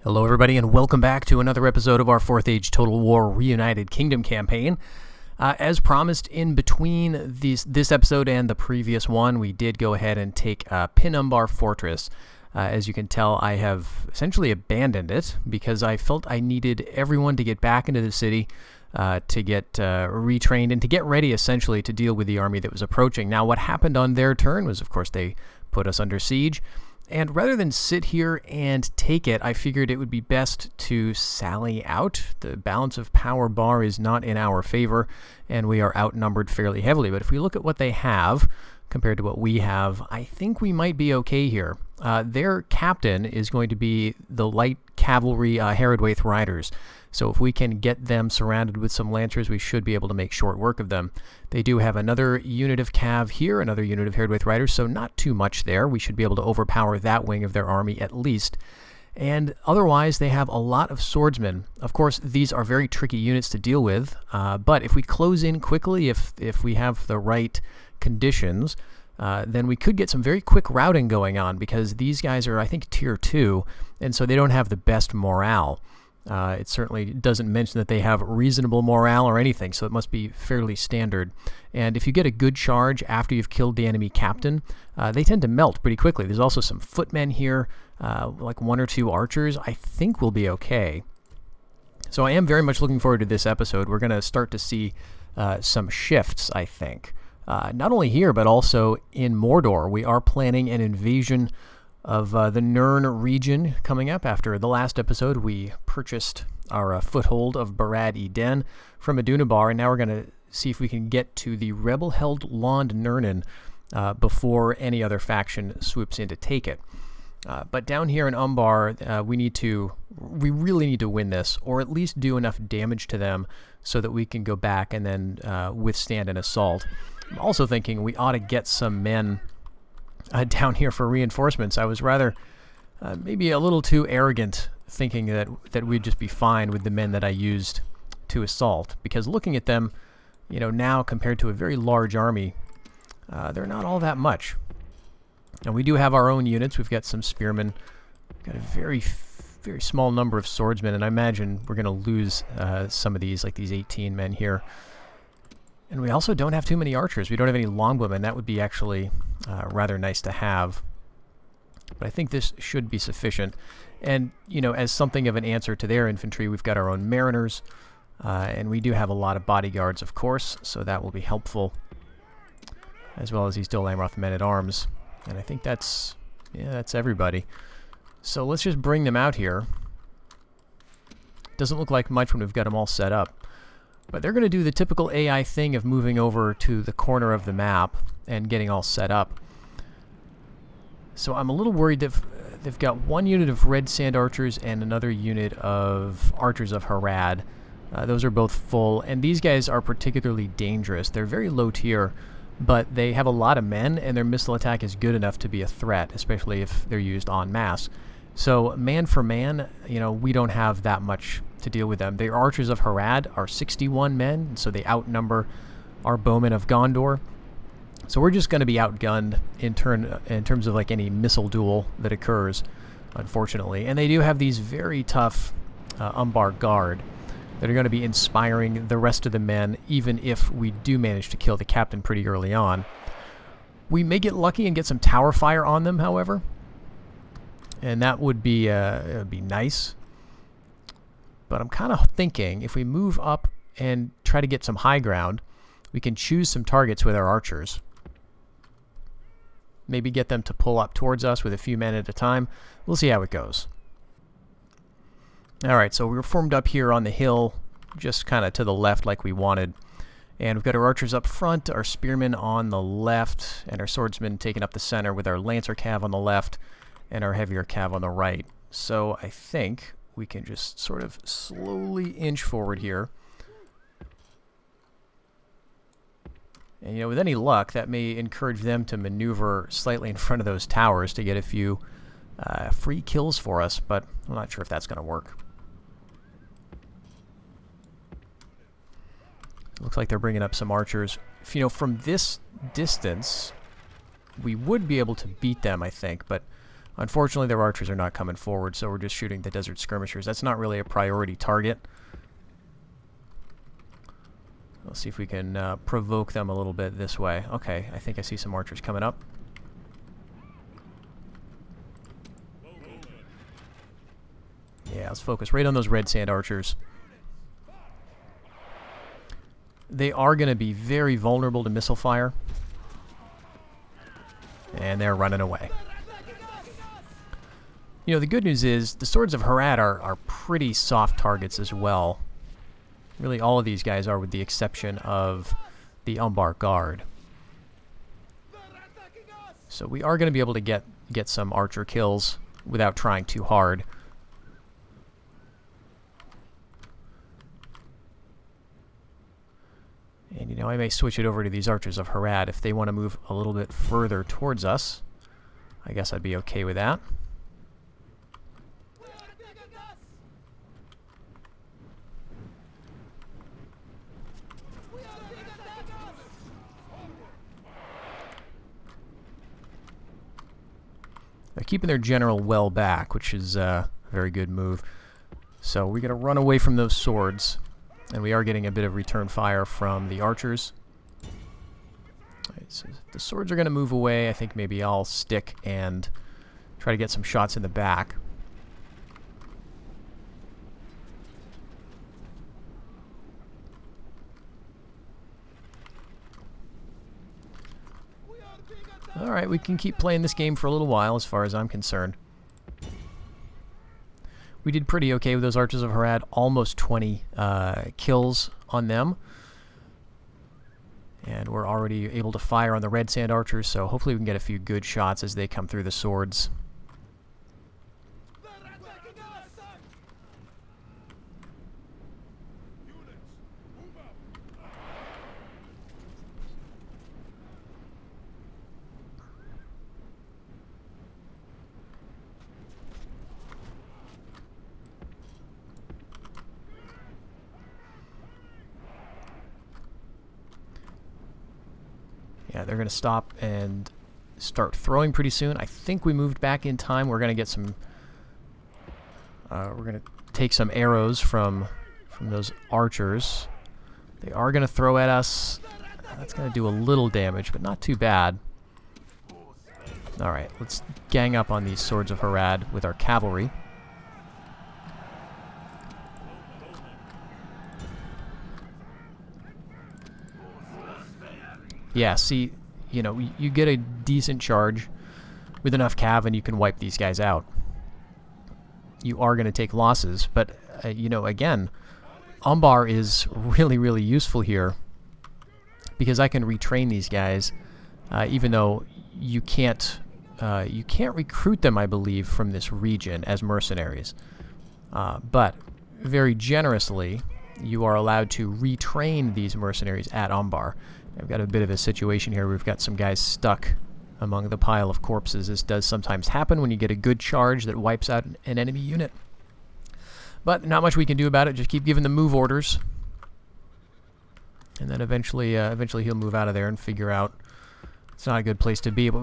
Hello everybody and welcome back to another episode of our 4th Age Total War Reunited Kingdom campaign. As promised, in between this episode and the previous one, we did go ahead and take Pinumbar Fortress. As you can tell, I have essentially abandoned it because I felt I needed everyone to get back into the city to get retrained and to get ready essentially to deal with the army that was approaching. Now what happened on their turn was, of course, they put us under siege. And rather than sit here and take it, I figured it would be best to sally out. The balance of power bar is not in our favor, and we are outnumbered fairly heavily. But if we look at what they have compared to what we have, I think we might be okay here. Their captain is going to be the light cavalry Harad riders. So if we can get them surrounded with some lancers, we should be able to make short work of them. They do have another unit of cav here, another unit of Harad riders, so not too much there. We should be able to overpower that wing of their army at least. And otherwise, they have a lot of swordsmen. Of course, these are very tricky units to deal with, but if we close in quickly, if we have the right conditions, then we could get some very quick routing going on, because these guys are, I think, tier 2, and so they don't have the best morale. It certainly doesn't mention that they have reasonable morale or anything, so it must be fairly standard. And if you get a good charge after you've killed the enemy captain, they tend to melt pretty quickly. There's also some footmen here, like 1 or 2 archers. I think we'll be okay. So I am very much looking forward to this episode. We're going to start to see some shifts, I think. Not only here, but also in Mordor. We are planning an invasion of the Nirn region coming up. After the last episode, we purchased our foothold of Barad Eden from Adunabar, and now we're going to see if we can get to the rebel-held Lond Nirnen before any other faction swoops in to take it. But down here in Umbar, we really need to win this, or at least do enough damage to them so that we can go back and then withstand an assault. I'm also thinking we ought to get some men down here for reinforcements. I was rather maybe a little too arrogant thinking that we'd just be fine with the men that I used to assault, because looking at them, now compared to a very large army, they're not all that much. And we do have our own units. We've got some spearmen, got a very small number of swordsmen, and I imagine we're going to lose some of these, like these 18 men here. And we also don't have too many archers. We don't have any longbowmen. That would be actually rather nice to have. But I think this should be sufficient. And, as something of an answer to their infantry, we've got our own mariners. And we do have a lot of bodyguards, of course, so that will be helpful. As well as these Dol Amroth men-at-arms. And I think that's everybody. So let's just bring them out here. Doesn't look like much when we've got them all set up. But they're going to do the typical AI thing of moving over to the corner of the map and getting all set up. So I'm a little worried that they've got 1 unit of red sand archers and another unit of archers of Harad. Those are both full, and these guys are particularly dangerous. They're very low tier, but they have a lot of men, and their missile attack is good enough to be a threat, especially if they're used en masse. So man for man, we don't have that much to deal with them. The archers of Harad are 61 men, so they outnumber our bowmen of Gondor. So we're just going to be outgunned in terms of like any missile duel that occurs, unfortunately. And they do have these very tough Umbar guard that are going to be inspiring the rest of the men, even if we do manage to kill the captain pretty early on. We may get lucky and get some tower fire on them, however, and that would be nice. But I'm kind of thinking if we move up and try to get some high ground, we can choose some targets with our archers. Maybe get them to pull up towards us with a few men at a time. We'll see how it goes. Alright, so we're formed up here on the hill, just kind of to the left like we wanted. And we've got our archers up front, our spearmen on the left, and our swordsmen taking up the center with our lancer cav on the left and our heavier cav on the right. So I think we can just sort of slowly inch forward here. And, with any luck, that may encourage them to maneuver slightly in front of those towers to get a few free kills for us, but I'm not sure if that's going to work. Looks like they're bringing up some archers. From this distance, we would be able to beat them, I think, but Unfortunately, their archers are not coming forward, so we're just shooting the desert skirmishers. That's not really a priority target. Let's see if we can provoke them a little bit this way. Okay, I think I see some archers coming up. Yeah, let's focus right on those red sand archers. They are going to be very vulnerable to missile fire. And they're running away. You know, the good news is the swords of Harad are pretty soft targets as well. Really, all of these guys are, with the exception of the Umbar Guard. So we are going to be able to get some archer kills without trying too hard. And, you know, I may switch it over to these archers of Harad if they want to move a little bit further towards us. I guess I'd be okay with that. They're keeping their general well back, which is a very good move. So we're going to run away from those swords. And we are getting a bit of return fire from the archers. Alright, so if the swords are going to move away, I think maybe I'll stick and try to get some shots in the back. Alright, we can keep playing this game for a little while as far as I'm concerned. We did pretty okay with those archers of Harad, almost 20 kills on them. And we're already able to fire on the red sand archers, so hopefully we can get a few good shots as they come through the swords. Yeah, they're going to stop and start throwing pretty soon. I think we moved back in time. We're going to get some... we're going to take some arrows from those archers. They are going to throw at us. That's going to do a little damage, but not too bad. Alright, let's gang up on these swords of Harad with our cavalry. Yeah, see, you know, you get a decent charge with enough cav and you can wipe these guys out. You are going to take losses, but, you know, again, Umbar is really, really useful here because I can retrain these guys, even though you can't recruit them, I believe, from this region as mercenaries. But very generously, you are allowed to retrain these mercenaries at Umbar. I've got a bit of a situation here. We've got some guys stuck among the pile of corpses. This does sometimes happen when you get a good charge that wipes out an enemy unit. But not much we can do about it. Just keep giving them move orders. And then eventually he'll move out of there and figure out it's not a good place to be. But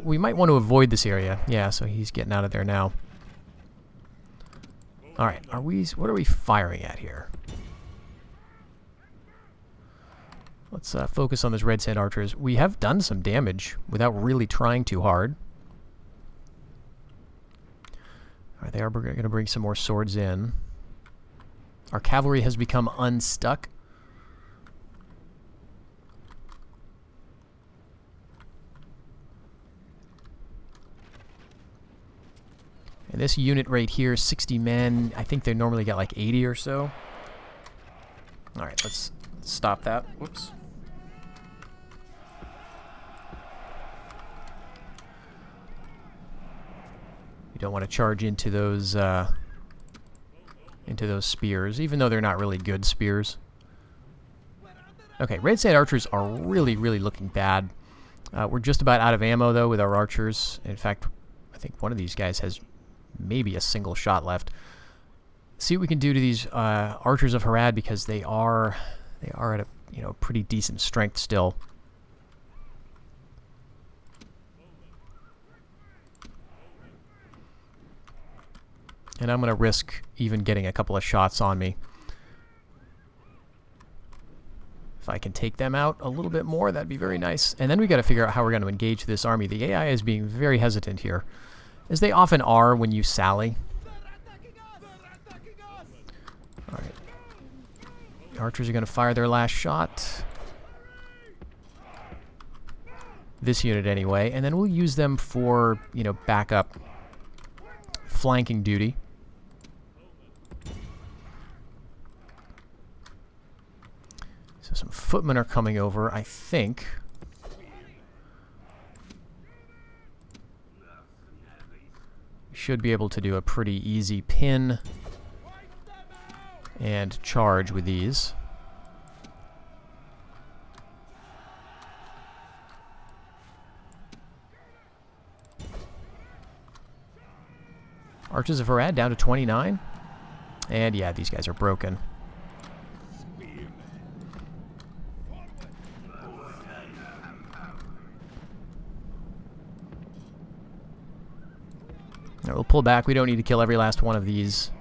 we might want to avoid this area. Yeah, so he's getting out of there now. Alright, what are we firing at here? Let's focus on those red sand archers. We have done some damage without really trying too hard. Alright, they are going to bring some more swords in. Our cavalry has become unstuck. And this unit right here, 60 men. I think they normally get like 80 or so. Alright, let's stop that. Whoops. Don't want to charge into those spears, even though they're not really good spears. Okay, red sand archers are really, really looking bad. We're just about out of ammo, though, with our archers. In fact, I think one of these guys has maybe a single shot left. See what we can do to these archers of Harad, because they are at a pretty decent strength still. And I'm going to risk even getting a couple of shots on me. If I can take them out a little bit more, that'd be very nice. And then we got to figure out how we're going to engage this army. The AI is being very hesitant here, as they often are when you sally. All right. The archers are going to fire their last shot. This unit anyway, and then we'll use them for, you know, backup flanking duty. So some footmen are coming over, I think. We should be able to do a pretty easy pin and charge with these. Archers of Harad down to 29. And yeah, these guys are broken. Right, we'll pull back. We don't need to kill every last one of these.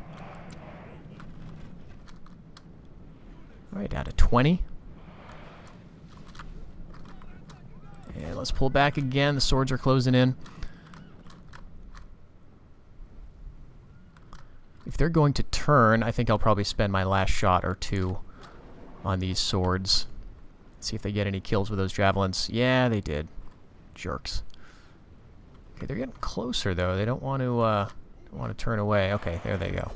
All right, down to 20. And let's pull back again. The swords are closing in. If they're going to turn, I think I'll probably spend my last shot or two on these swords. See if they get any kills with those javelins. Yeah, they did. Jerks. Okay, they're getting closer though. They don't want to turn away. Okay, there they go.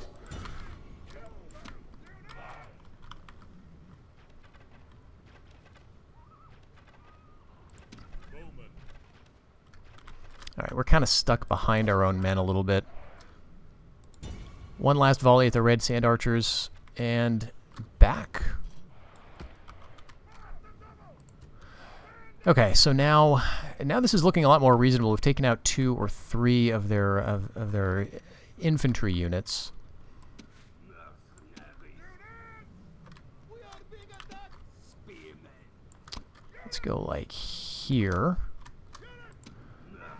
All right, we're kind of stuck behind our own men a little bit. One last volley at the red sand archers, and back. Okay, so now this is looking a lot more reasonable. We've taken out 2 or 3 of their infantry units. Let's go like here.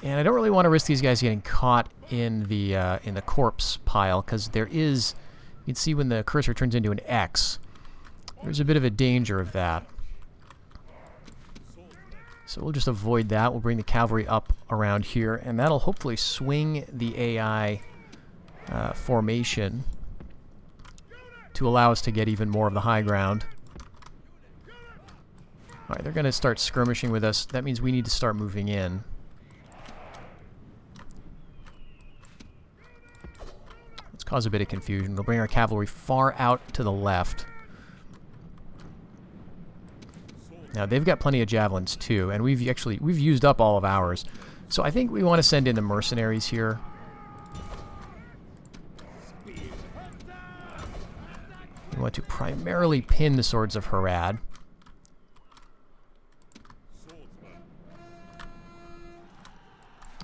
And I don't really want to risk these guys getting caught in the corpse pile, because there is, you can see when the cursor turns into an X, there's a bit of a danger of that. So we'll just avoid that. We'll bring the cavalry up around here, and that'll hopefully swing the AI formation to allow us to get even more of the high ground. Alright, they're going to start skirmishing with us. That means we need to start moving in. Let's cause a bit of confusion. We'll bring our cavalry far out to the left. Now, they've got plenty of javelins, too, and we've used up all of ours. So I think we want to send in the mercenaries here. We want to primarily pin the swords of Harad.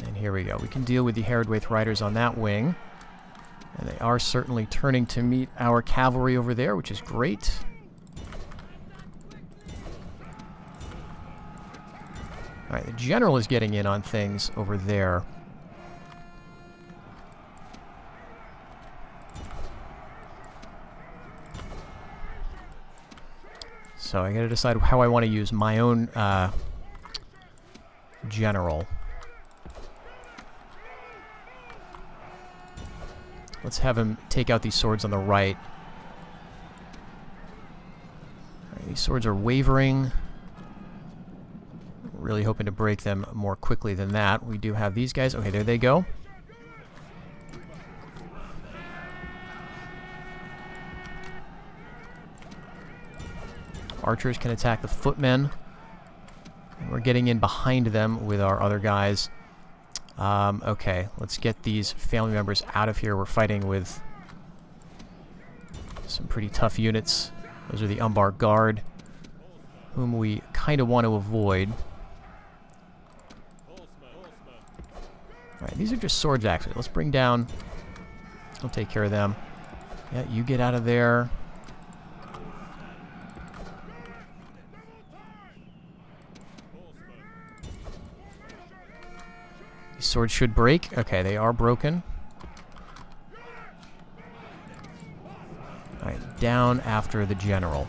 And here we go. We can deal with the Harad riders on that wing. And they are certainly turning to meet our cavalry over there, which is great. Alright, the general is getting in on things over there. So I gotta decide how I want to use my own general. Let's have him take out these swords on the right. Alright, these swords are wavering. Really hoping to break them more quickly than that. We do have these guys. Okay, there they go. Archers can attack the footmen. And we're getting in behind them with our other guys. Okay, let's get these family members out of here. We're fighting with some pretty tough units. Those are the Umbar Guard, whom we kind of want to avoid. Alright, these are just swords, actually. Let's bring down... I'll take care of them. Yeah, you get out of there. These swords should break. Okay, they are broken. Alright, down after the general.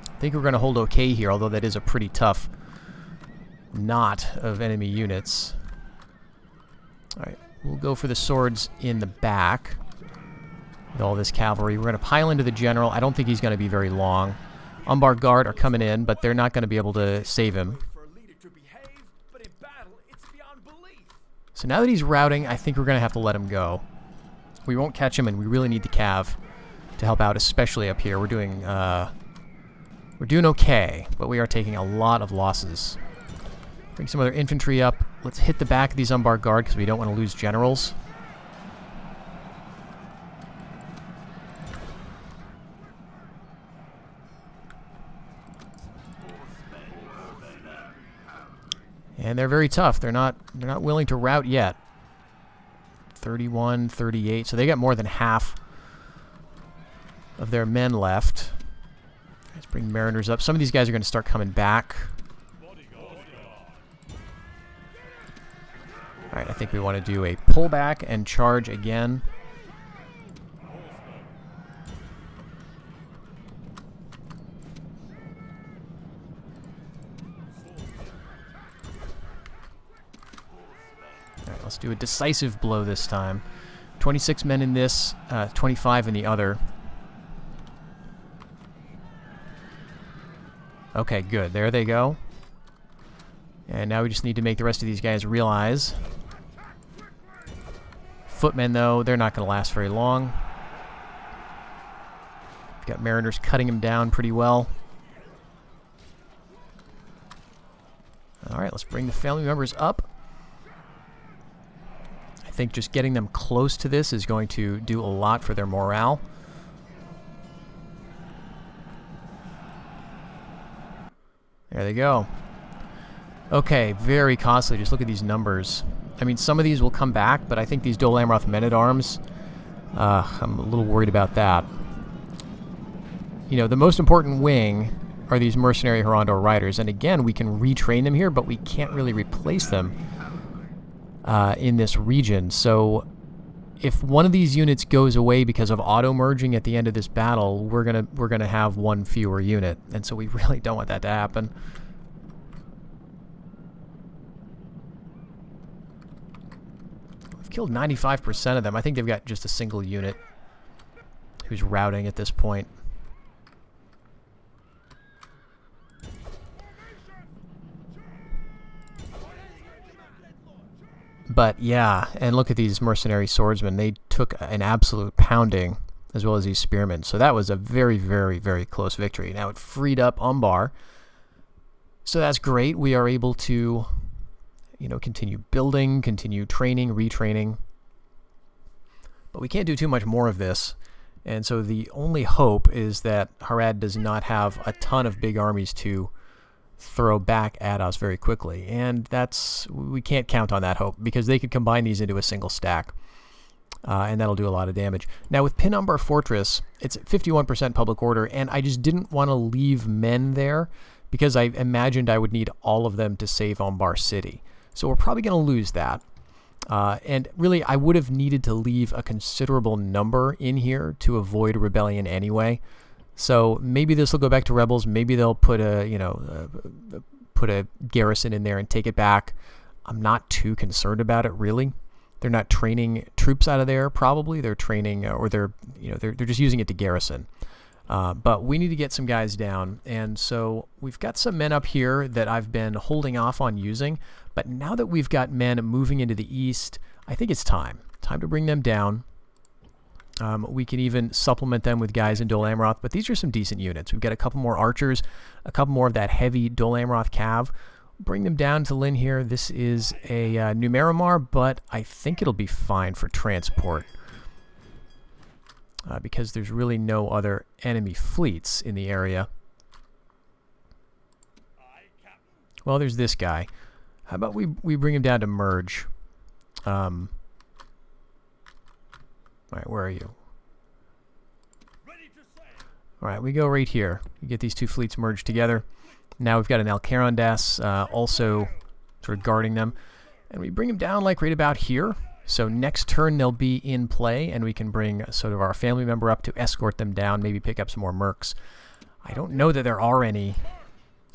I think we're going to hold okay here, although that is a pretty tough knot of enemy units. Alright, we'll go for the swords in the back with all this cavalry. We're going to pile into the general. I don't think he's going to be very long. Umbar Guard are coming in, but they're not going to be able to save him. So now that he's routing, I think we're going to have to let him go. We won't catch him, and we really need the cav to help out, especially up here. We're doing okay, but we are taking a lot of losses. Bring some other infantry up. Let's hit the back of these Umbar Guard because we don't want to lose generals. And they're very tough. They're not willing to rout yet. 31, 38. So they got more than half of their men left. Let's bring mariners up. Some of these guys are going to start coming back. Alright, I think we want to do a pullback and charge again. Alright, let's do a decisive blow this time. 26 men in this, 25 in the other. Okay, good. There they go. And now we just need to make the rest of these guys realize. Footmen, though, they're not going to last very long. We've got mariners cutting them down pretty well. Alright, let's bring the family members up. I think just getting them close to this is going to do a lot for their morale. There they go. Okay, very costly. Just look at these numbers. I mean, some of these will come back, but I think these Dol Amroth men-at-arms, I'm a little worried about that. You know, the most important wing are these mercenary Harad riders, and again, we can retrain them here, but we can't really replace them in this region. So if one of these units goes away because of auto-merging at the end of this battle, we're gonna have one fewer unit, and so we really don't want that to happen. We've killed 95% of them. I think they've got just a single unit who's routing at this point. But yeah, and look at these mercenary swordsmen. They took an absolute pounding, as well as these spearmen. So that was a very, very, very close victory. Now it freed up Umbar. So that's great. We are able to, you know, continue building, continue training, retraining. But we can't do too much more of this. And so the only hope is that Harad does not have a ton of big armies to throw back at us very quickly, and we can't count on that hope because they could combine these into a single stack, and that'll do a lot of damage. Now with Pin Umbar Fortress, it's 51% public order, and I just didn't want to leave men there because I imagined I would need all of them to save Umbar City. So we're probably going to lose that, and really I would have needed to leave a considerable number in here to avoid rebellion anyway. So maybe this will go back to rebels. Maybe they'll put put a garrison in there and take it back. I'm not too concerned about it, really. They're not training troops out of there. Probably they're training, or they're just using it to garrison. But we need to get some guys down, and so we've got some men up here that I've been holding off on using. But now that we've got men moving into the east, I think it's time to bring them down. We can even supplement them with guys in Dol Amroth, but these are some decent units. We've got a couple more archers, a couple more of that heavy Dol Amroth cav. Bring them down to Lynn here. This is a Numeramar, but I think it'll be fine for transport because there's really no other enemy fleets in the area. Well, there's this guy. How about we bring him down to merge? Alright, where are you? Alright, we go right here. We get these two fleets merged together. Now we've got an Alcarandas also sort of guarding them. And we bring him down like right about here. So next turn they'll be in play, and we can bring sort of our family member up to escort them down, maybe pick up some more mercs. I don't know that there are any.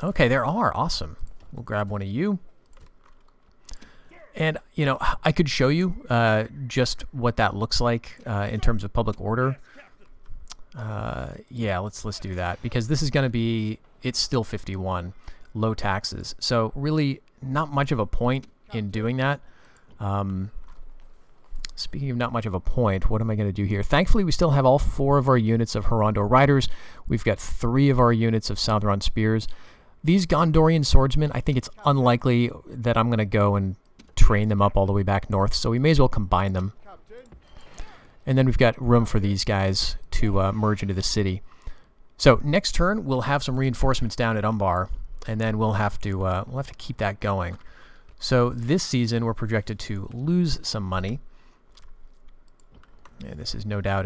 Okay, there are. Awesome. We'll grab one of you. And, you know, I could show you just what that looks like in terms of public order. Yeah, let's do that, because this is going to be, it's still 51, low taxes. So really not much of a point in doing that. Speaking of not much of a point, what am I going to do here? Thankfully, we still have all 4 of our units of Harandor Riders. We've got 3 of our units of Southron Spears. These Gondorian Swordsmen, I think it's unlikely that I'm going to go and train them up all the way back north, so we may as well combine them. And then we've got room for these guys to merge into the city. So next turn, we'll have some reinforcements down at Umbar, and then we'll have to keep that going. So this season, we're projected to lose some money. And this is no doubt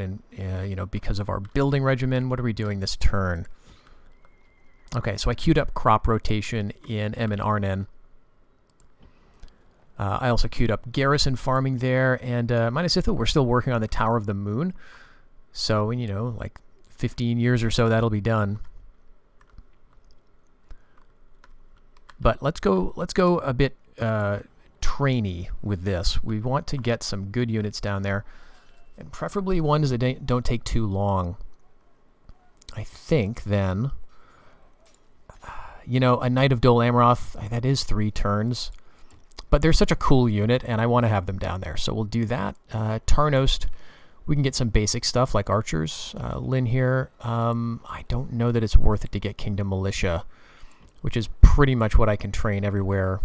because of our building regimen. What are we doing this turn? Okay, so I queued up crop rotation in Em and Arnen. I also queued up garrison farming there, and Minas Ithil, we're still working on the Tower of the Moon. So, like 15 years or so, that'll be done. But let's go a bit trainy with this. We want to get some good units down there, and preferably ones that don't take too long. I think then, a Knight of Dol Amroth, that is 3 turns. But they're such a cool unit, and I want to have them down there. So we'll do that. Tarnost, we can get some basic stuff like archers. Lynn here, I don't know that it's worth it to get Kingdom Militia, which is pretty much what I can train everywhere.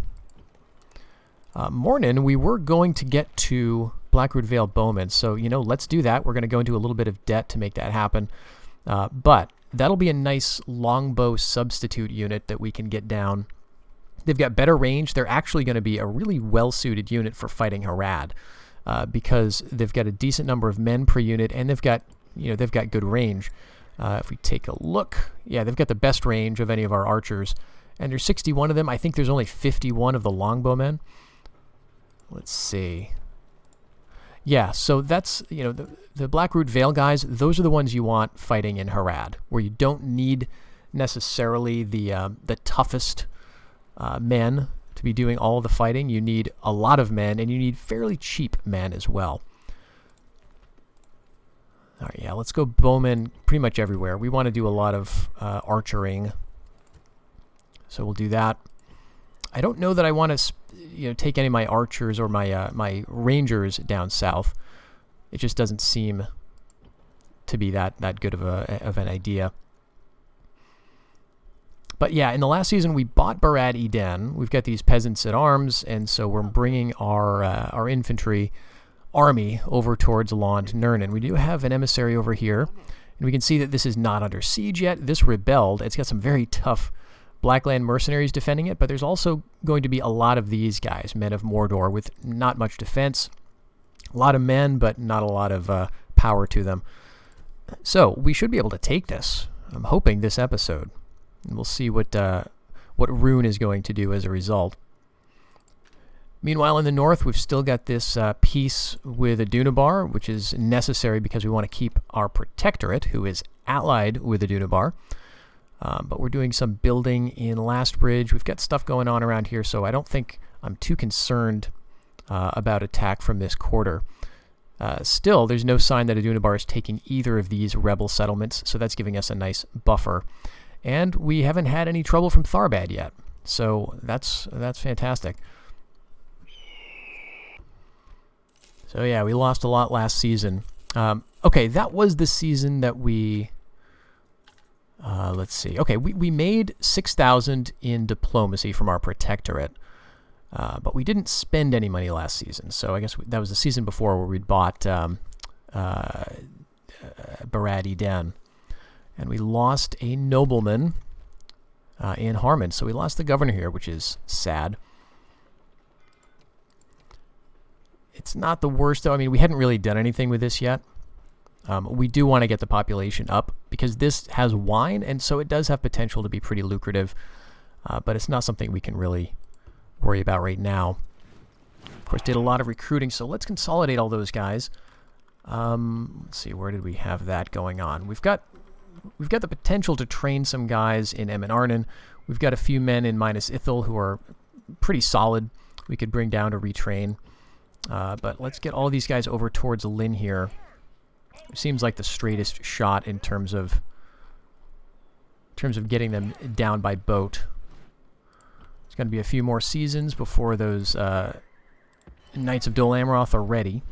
Mornin, we were going to get to Blackroot Vale Bowmen, so, let's do that. We're going to go into a little bit of debt to make that happen. But that'll be a nice longbow substitute unit that we can get down. They've got better range. They're actually going to be a really well-suited unit for fighting Harad, because they've got a decent number of men per unit, and they've got good range. If we take a look, yeah, they've got the best range of any of our archers, and there's 61 of them. I think there's only 51 of the longbowmen. Let's see. Yeah, so that's, the Blackroot Vale guys, those are the ones you want fighting in Harad, where you don't need necessarily the toughest men to be doing all the fighting. You need a lot of men, and you need fairly cheap men as well. All right, yeah, let's go bowmen pretty much everywhere. We want to do a lot of archering, so we'll do that. I don't know that I want to take any of my archers or my rangers down south. It just doesn't seem to be that good of an idea. But yeah, in the last season, we bought Barad Eden. We've got these peasants at arms, and so we're bringing our infantry army over towards Lond Nurnen. We do have an emissary over here, and we can see that this is not under siege yet. This rebelled. It's got some very tough Blackland mercenaries defending it, but there's also going to be a lot of these guys, men of Mordor, with not much defense. A lot of men, but not a lot of power to them. So we should be able to take this. I'm hoping this episode. And we'll see what Rune is going to do as a result. Meanwhile, in the north, we've still got this peace with Adunabar, which is necessary because we want to keep our protectorate, who is allied with Adunabar. But we're doing some building in Lastbridge. We've got stuff going on around here, so I don't think I'm too concerned about attack from this quarter. Still, there's no sign that Adunabar is taking either of these rebel settlements, so that's giving us a nice buffer. And we haven't had any trouble from Tharbad yet, so that's fantastic. So yeah, we lost a lot last season. Okay, that was the season that we... let's see. Okay, we made 6,000 in diplomacy from our protectorate, but we didn't spend any money last season. So I guess that was the season before where we'd bought Barad Eden. And we lost a nobleman in Harmon. So we lost the governor here, which is sad. It's not the worst, though. I mean, we hadn't really done anything with this yet. We do want to get the population up because this has wine, and so it does have potential to be pretty lucrative. But it's not something we can really worry about right now. Of course, did a lot of recruiting, so let's consolidate all those guys. Let's see, where did we have that going on? We've got the potential to train some guys in Em and Arnon. We've got a few men in Minas Ithil who are pretty solid. We could bring down to retrain. But let's get all these guys over towards Lynn here. It seems like the straightest shot in terms of getting them down by boat. It's going to be a few more seasons before those Knights of Dol Amroth are ready.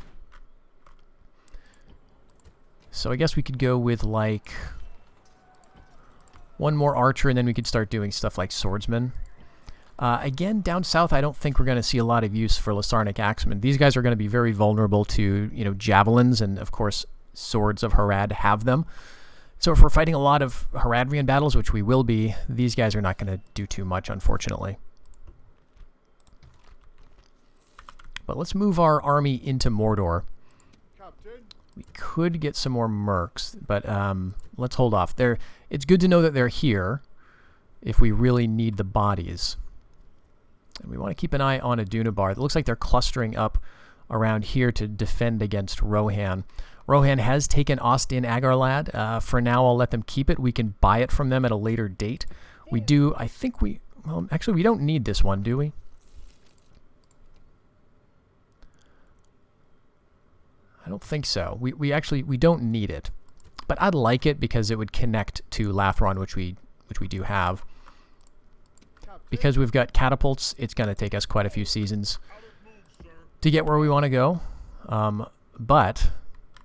So I guess we could go with like one more archer, and then we could start doing stuff like swordsman. Again, down south, I don't think we're going to see a lot of use for Lasarnic axemen. These guys are going to be very vulnerable to, javelins, and of course, swords of Harad have them. So if we're fighting a lot of Haradrian battles, which we will be, these guys are not going to do too much, unfortunately. But let's move our army into Mordor. We could get some more mercs, but let's hold off. It's good to know that they're here if we really need the bodies. And we want to keep an eye on Adunabar. It looks like they're clustering up around here to defend against Rohan. Rohan has taken Ostin Agarlad. For now, I'll let them keep it. We can buy it from them at a later date. We do, I think well, actually, we don't need this one, do we? I don't think so. We don't need it. But I'd like it because it would connect to Lathron, which we do have. Because we've got catapults, it's going to take us quite a few seasons to get where we want to go. But,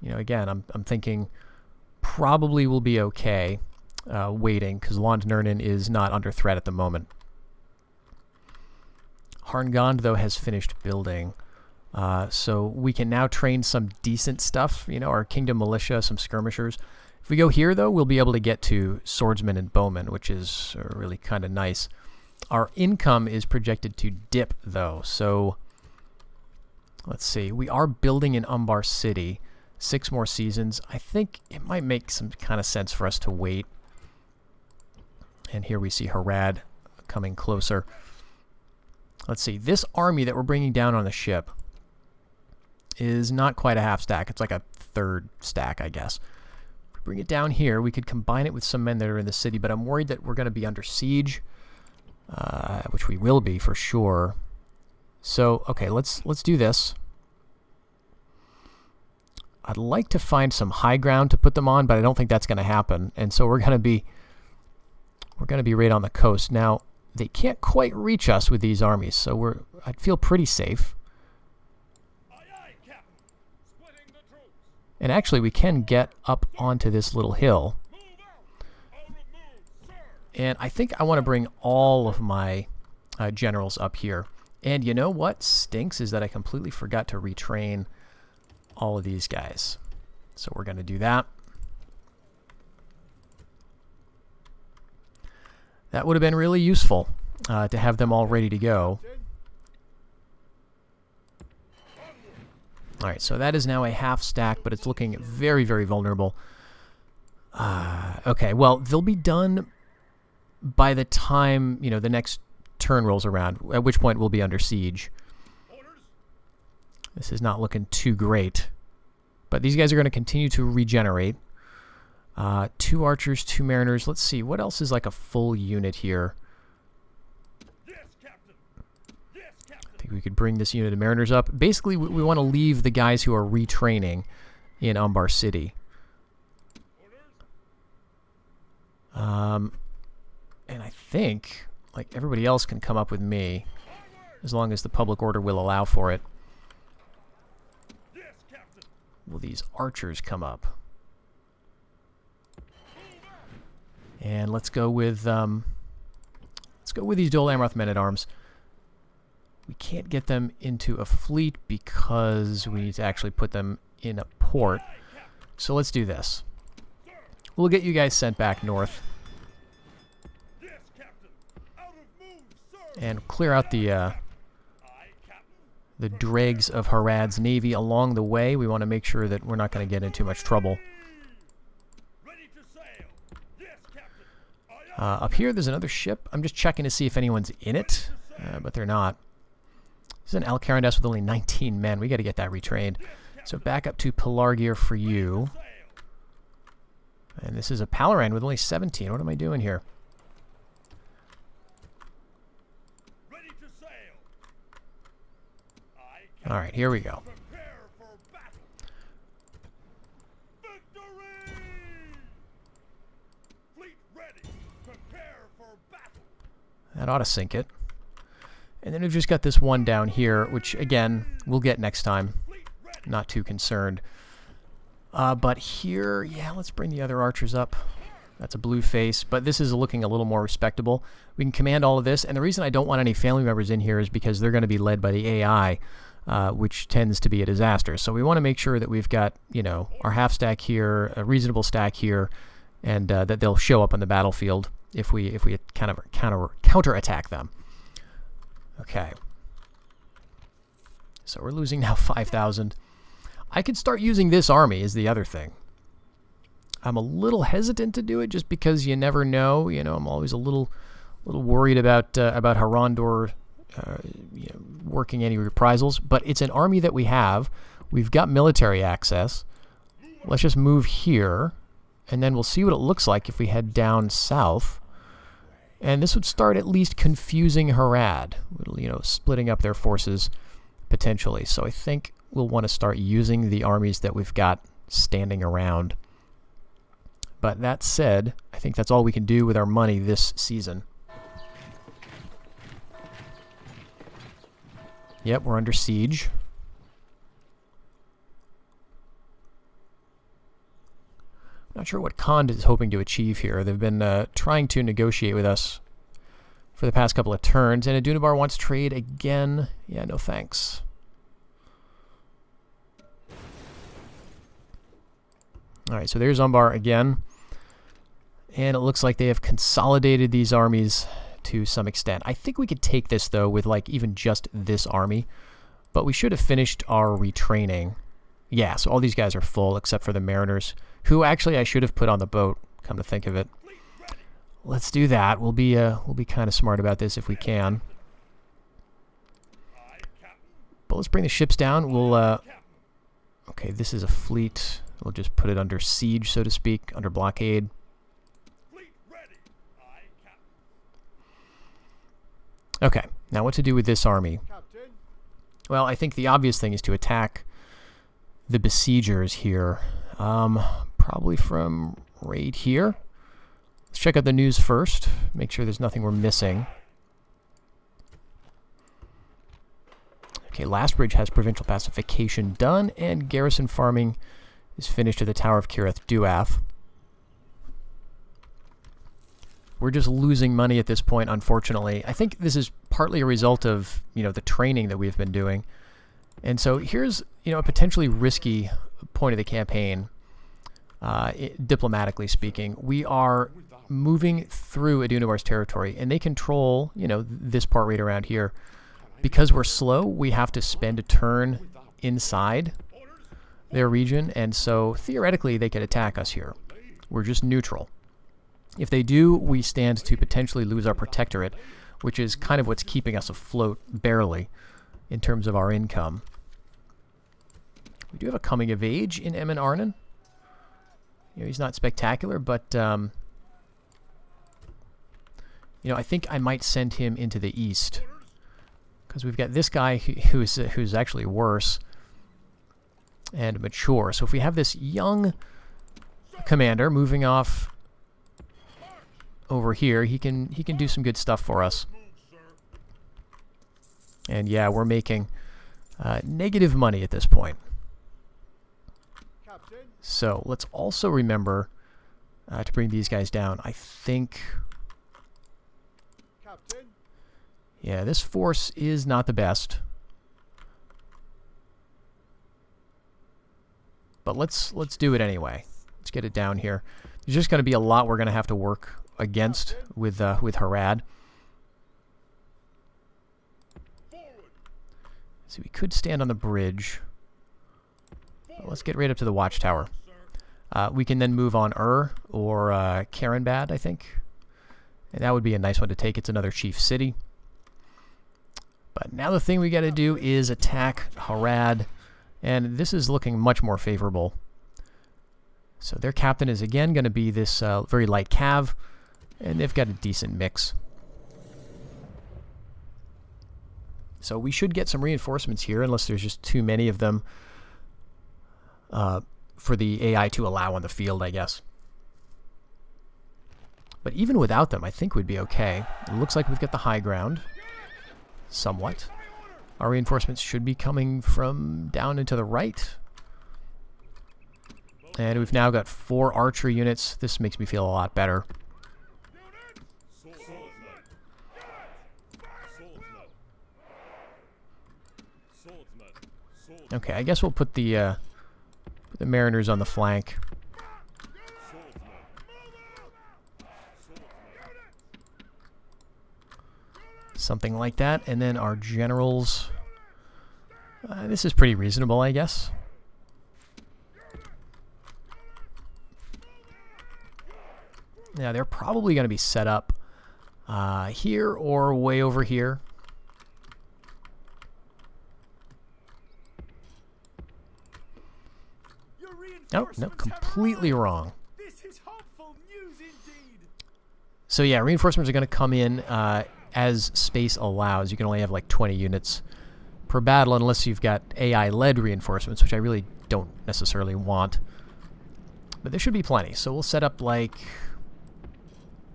again, I'm thinking probably we'll be okay waiting, because Lond Nernin is not under threat at the moment. Harngond, though, has finished building. So we can now train some decent stuff, our Kingdom Militia, some skirmishers. If we go here, though, we'll be able to get to swordsmen and bowmen, which is really kind of nice. Our income is projected to dip, though, so let's see. We are building in Umbar City. 6 more seasons. I think it might make some kind of sense for us to wait. And here we see Harad coming closer. Let's see. This army that we're bringing down on the ship is not quite a half stack. It's like a third stack, I guess. If we bring it down here, we could combine it with some men that are in the city, but I'm worried that we're going to be under siege. Which we will be for sure. So, okay, let's do this. I'd like to find some high ground to put them on, but I don't think that's going to happen. And so we're going to be right on the coast. Now, they can't quite reach us with these armies, so I'd feel pretty safe. And actually, we can get up onto this little hill. And I think I want to bring all of my generals up here. And you know what stinks is that I completely forgot to retrain all of these guys. So we're going to do that. That would have been really useful to have them all ready to go. All right, so that is now a half stack, but it's looking very, very vulnerable. Okay, well, they'll be done by the time, the next turn rolls around, at which point we'll be under siege. This is not looking too great. But these guys are going to continue to regenerate. 2 archers, 2 mariners. Let's see, what else is like a full unit here? I think we could bring this unit of mariners up. Basically, we want to leave the guys who are retraining in Umbar City. And I think, like, everybody else can come up with me, as long as the public order will allow for it. Will these archers come up? And let's go with these Dol Amroth men-at-arms. We can't get them into a fleet because we need to actually put them in a port. So let's do this. We'll get you guys sent back north. And clear out the dregs of Harad's navy along the way. We want to make sure that we're not going to get in too much trouble. Up here, there's another ship. I'm just checking to see if anyone's in it, but they're not. This is an Alcarandes with only 19 men. We got to get that retrained. So back up to Pelargir for you. And this is a Palaran with only 17. What am I doing here? All right, here we go. That ought to sink it. And then we've just got this one down here, which, again, we'll get next time. Not too concerned. But here, yeah, let's bring the other archers up. That's a blue face, but this is looking a little more respectable. We can command all of this, and the reason I don't want any family members in here is because they're going to be led by the AI, which tends to be a disaster. So we want to make sure that we've got, you know, our half stack here, a reasonable stack here, and that they'll show up on the battlefield if we kind of counterattack them. Okay. So we're losing now 5,000. I could start using this army is the other thing. I'm a little hesitant to do it just because you never know. You know, I'm always a little worried about Harandor you know, working any reprisals. But it's an army that we have. We've got military access. Let's just move here, and then we'll see what it looks like if we head down south. And this would start at least confusing Harad, you know, splitting up their forces potentially. So I think we'll want to start using the armies that we've got standing around. But that said, I think that's all we can do with our money this season. Yep, we're under siege. Not sure what Khan is hoping to achieve here. They've been trying to negotiate with us for the past couple of turns. And Adunabar wants trade again. Yeah, no thanks. Alright, so there's Umbar again. And it looks like they have consolidated these armies to some extent. I think we could take this, though, with, like, even just this army. But we should have finished our retraining. Yeah, so all these guys are full, except for the Mariners, who actually I should have put on the boat, come to think of it. Let's do that. We'll be kind of smart about this if we can. But let's bring the ships down. We'll, okay, this is a fleet. We'll just put it under siege, so to speak, under blockade. Okay, now what to do with this army? Well, I think the obvious thing is to attack the besiegers here. Probably from right here. Let's check out the news first. Make sure there's nothing we're missing. Okay, Lastbridge has provincial pacification done, and garrison farming is finished at the Tower of Kirith Duath. We're just losing money at this point, unfortunately. I think this is partly a result of, you know, the training that we've been doing. And so here's, you know, a potentially risky point of the campaign, diplomatically speaking. We are moving through Adunabar's territory, and they control, you know, this part right around here. Because we're slow, we have to spend a turn inside their region, and so theoretically they could attack us here. We're just neutral. If they do, we stand to potentially lose our protectorate, which is kind of what's keeping us afloat, barely, in terms of our income. We do have a coming of age in Emin Arnon. You know, he's not spectacular, but you know, I think I might send him into the east, because we've got this guy who's actually worse and mature. So if we have this young commander moving off over here, he can do some good stuff for us. And yeah, we're making negative money at this point. So let's also remember to bring these guys down. I think, yeah, this force is not the best, but let's do it anyway. Let's get it down here. There's just going to be a lot we're going to have to work against with Harad. So we could stand on the bridge. Well, let's get right up to the watchtower. We can then move on or Karenbad, I think. And that would be a nice one to take. It's another chief city. But now the thing we got to do is attack Harad, and this is looking much more favorable. So their captain is again going to be this very light cav, and they've got a decent mix. So we should get some reinforcements here, unless there's just too many of them for the AI to allow on the field, I guess. But even without them, I think we'd be okay. It looks like we've got the high ground, somewhat. Our reinforcements should be coming from down and to the right. And we've now got 4 archer units. This makes me feel a lot better. Okay, I guess we'll put the mariners on the flank. Something like that. And then our generals. This is pretty reasonable, I guess. Now, they're probably going to be set up here or way over here. Oh, no, completely wrong. This is hopeful news indeed. So yeah, reinforcements are going to come in as space allows. You can only have like 20 units per battle unless you've got AI-led reinforcements, which I really don't necessarily want. But there should be plenty. So we'll set up like...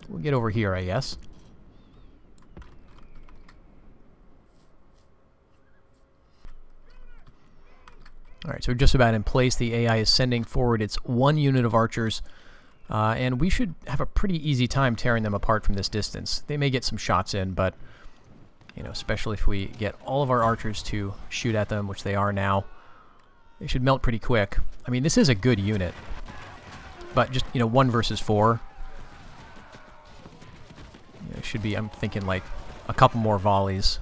We'll get over here, I guess. Alright, so we're just about in place. The AI is sending forward its 1 unit of archers, and we should have a pretty easy time tearing them apart from this distance. They may get some shots in, but, you know, especially if we get all of our archers to shoot at them, which they are now, they should melt pretty quick. I mean, this is a good unit, but just, you know, 1 versus 4. It should be, I'm thinking, like, a couple more volleys.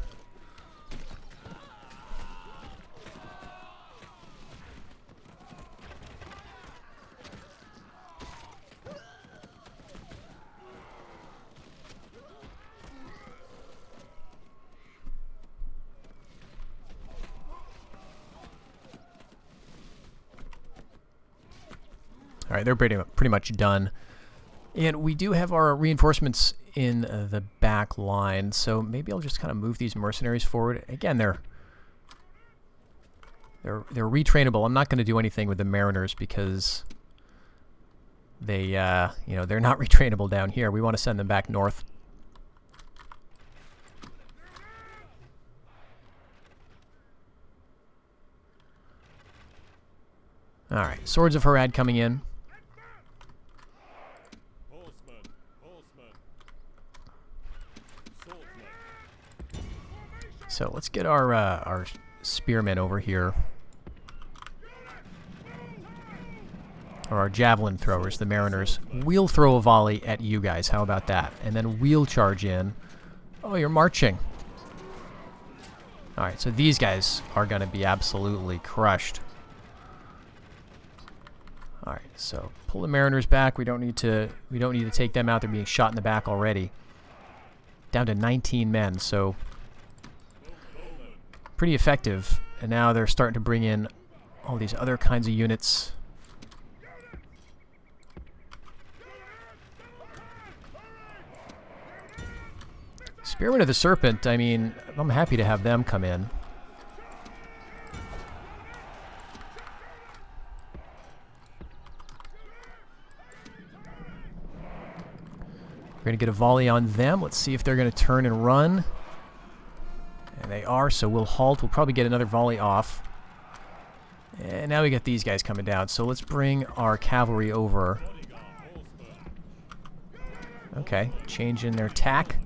Alright, they're pretty much done. And we do have our reinforcements in the back line, so maybe I'll just kind of move these mercenaries forward. Again, they're retrainable. I'm not going to do anything with the mariners because they, you know, they're not retrainable down here. We want to send them back north. Alright, Swords of Harad coming in. So let's get our spearmen over here. Or our javelin throwers, the mariners. We'll throw a volley at you guys. How about that? And then we'll charge in. Oh, you're marching. Alright, so these guys are going to be absolutely crushed. Alright, so pull the mariners back. We don't need to take them out. They're being shot in the back already. Down to 19 men, so pretty effective. And now they're starting to bring in all these other kinds of units. Spearmen of the Serpent, I mean, I'm happy to have them come in. We're going to get a volley on them. Let's see if they're going to turn and run. And they are, so we'll halt. We'll probably get another volley off. And now we got these guys coming down. So let's bring our cavalry over. Okay, change in their tack.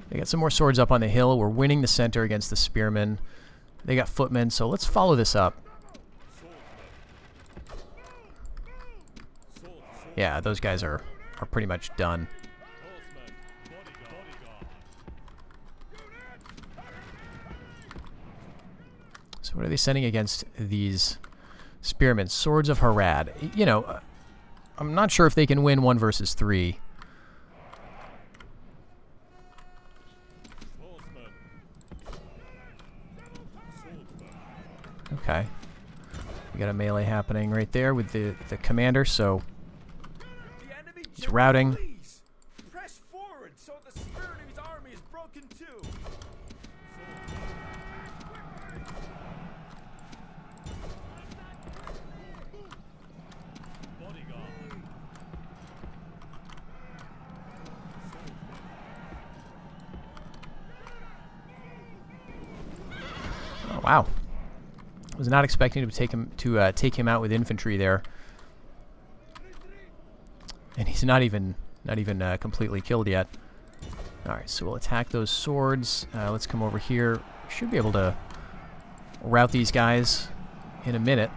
They got some more swords up on the hill. We're winning the center against the spearmen. They got footmen, so let's follow this up. Yeah, those guys are pretty much done. So what are they sending against these Spearmen, Swords of Harad. You know, I'm not sure if they can win 1 versus 3. Okay. We got a melee happening right there with the commander, so he's routing. Press forward so the spirit of his army is broken too. Oh, wow. Was not expecting to take him out with infantry there, and he's not even completely killed yet. All right, so we'll attack those swords. Let's come over here. We should be able to rout these guys in a minute.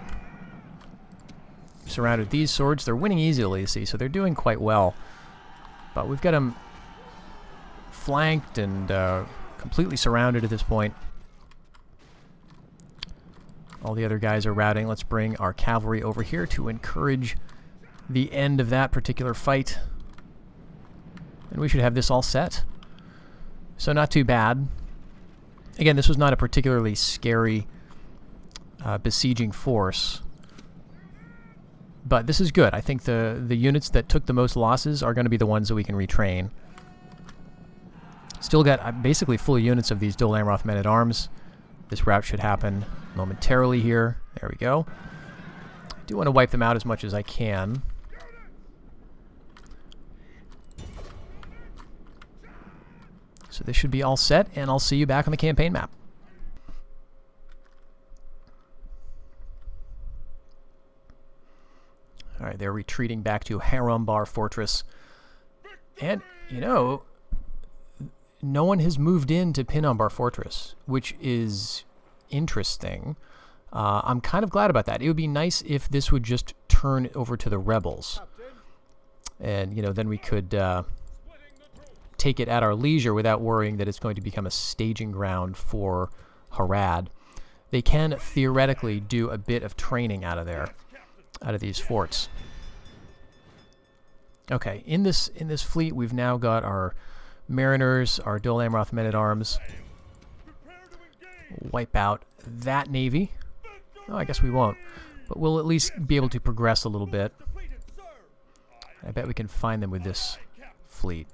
Surrounded these swords. They're winning easily, you see, so they're doing quite well. But we've got them flanked and completely surrounded at this point. All the other guys are routing. Let's bring our cavalry over here to encourage the end of that particular fight. And we should have this all set. So not too bad. Again, this was not a particularly scary besieging force. But this is good. I think the units that took the most losses are going to be the ones that we can retrain. Still got basically full units of these Dol Amroth men-at-arms. This rout should happen momentarily here. There we go. I do want to wipe them out as much as I can. So this should be all set, and I'll see you back on the campaign map. All right, they're retreating back to Harumbar Fortress. And, you know, no one has moved into Pinambar Fortress, which is interesting. I'm kind of glad about that. It would be nice if this would just turn over to the rebels. And, you know, then we could take it at our leisure without worrying that it's going to become a staging ground for Harad. They can theoretically do a bit of training out of there, out of these forts. Okay, in this fleet, we've now got our mariners, our Dol Amroth men-at-arms. Wipe out that navy. Oh, I guess we won't, but we'll at least be able to progress a little bit. I bet we can find them with this fleet.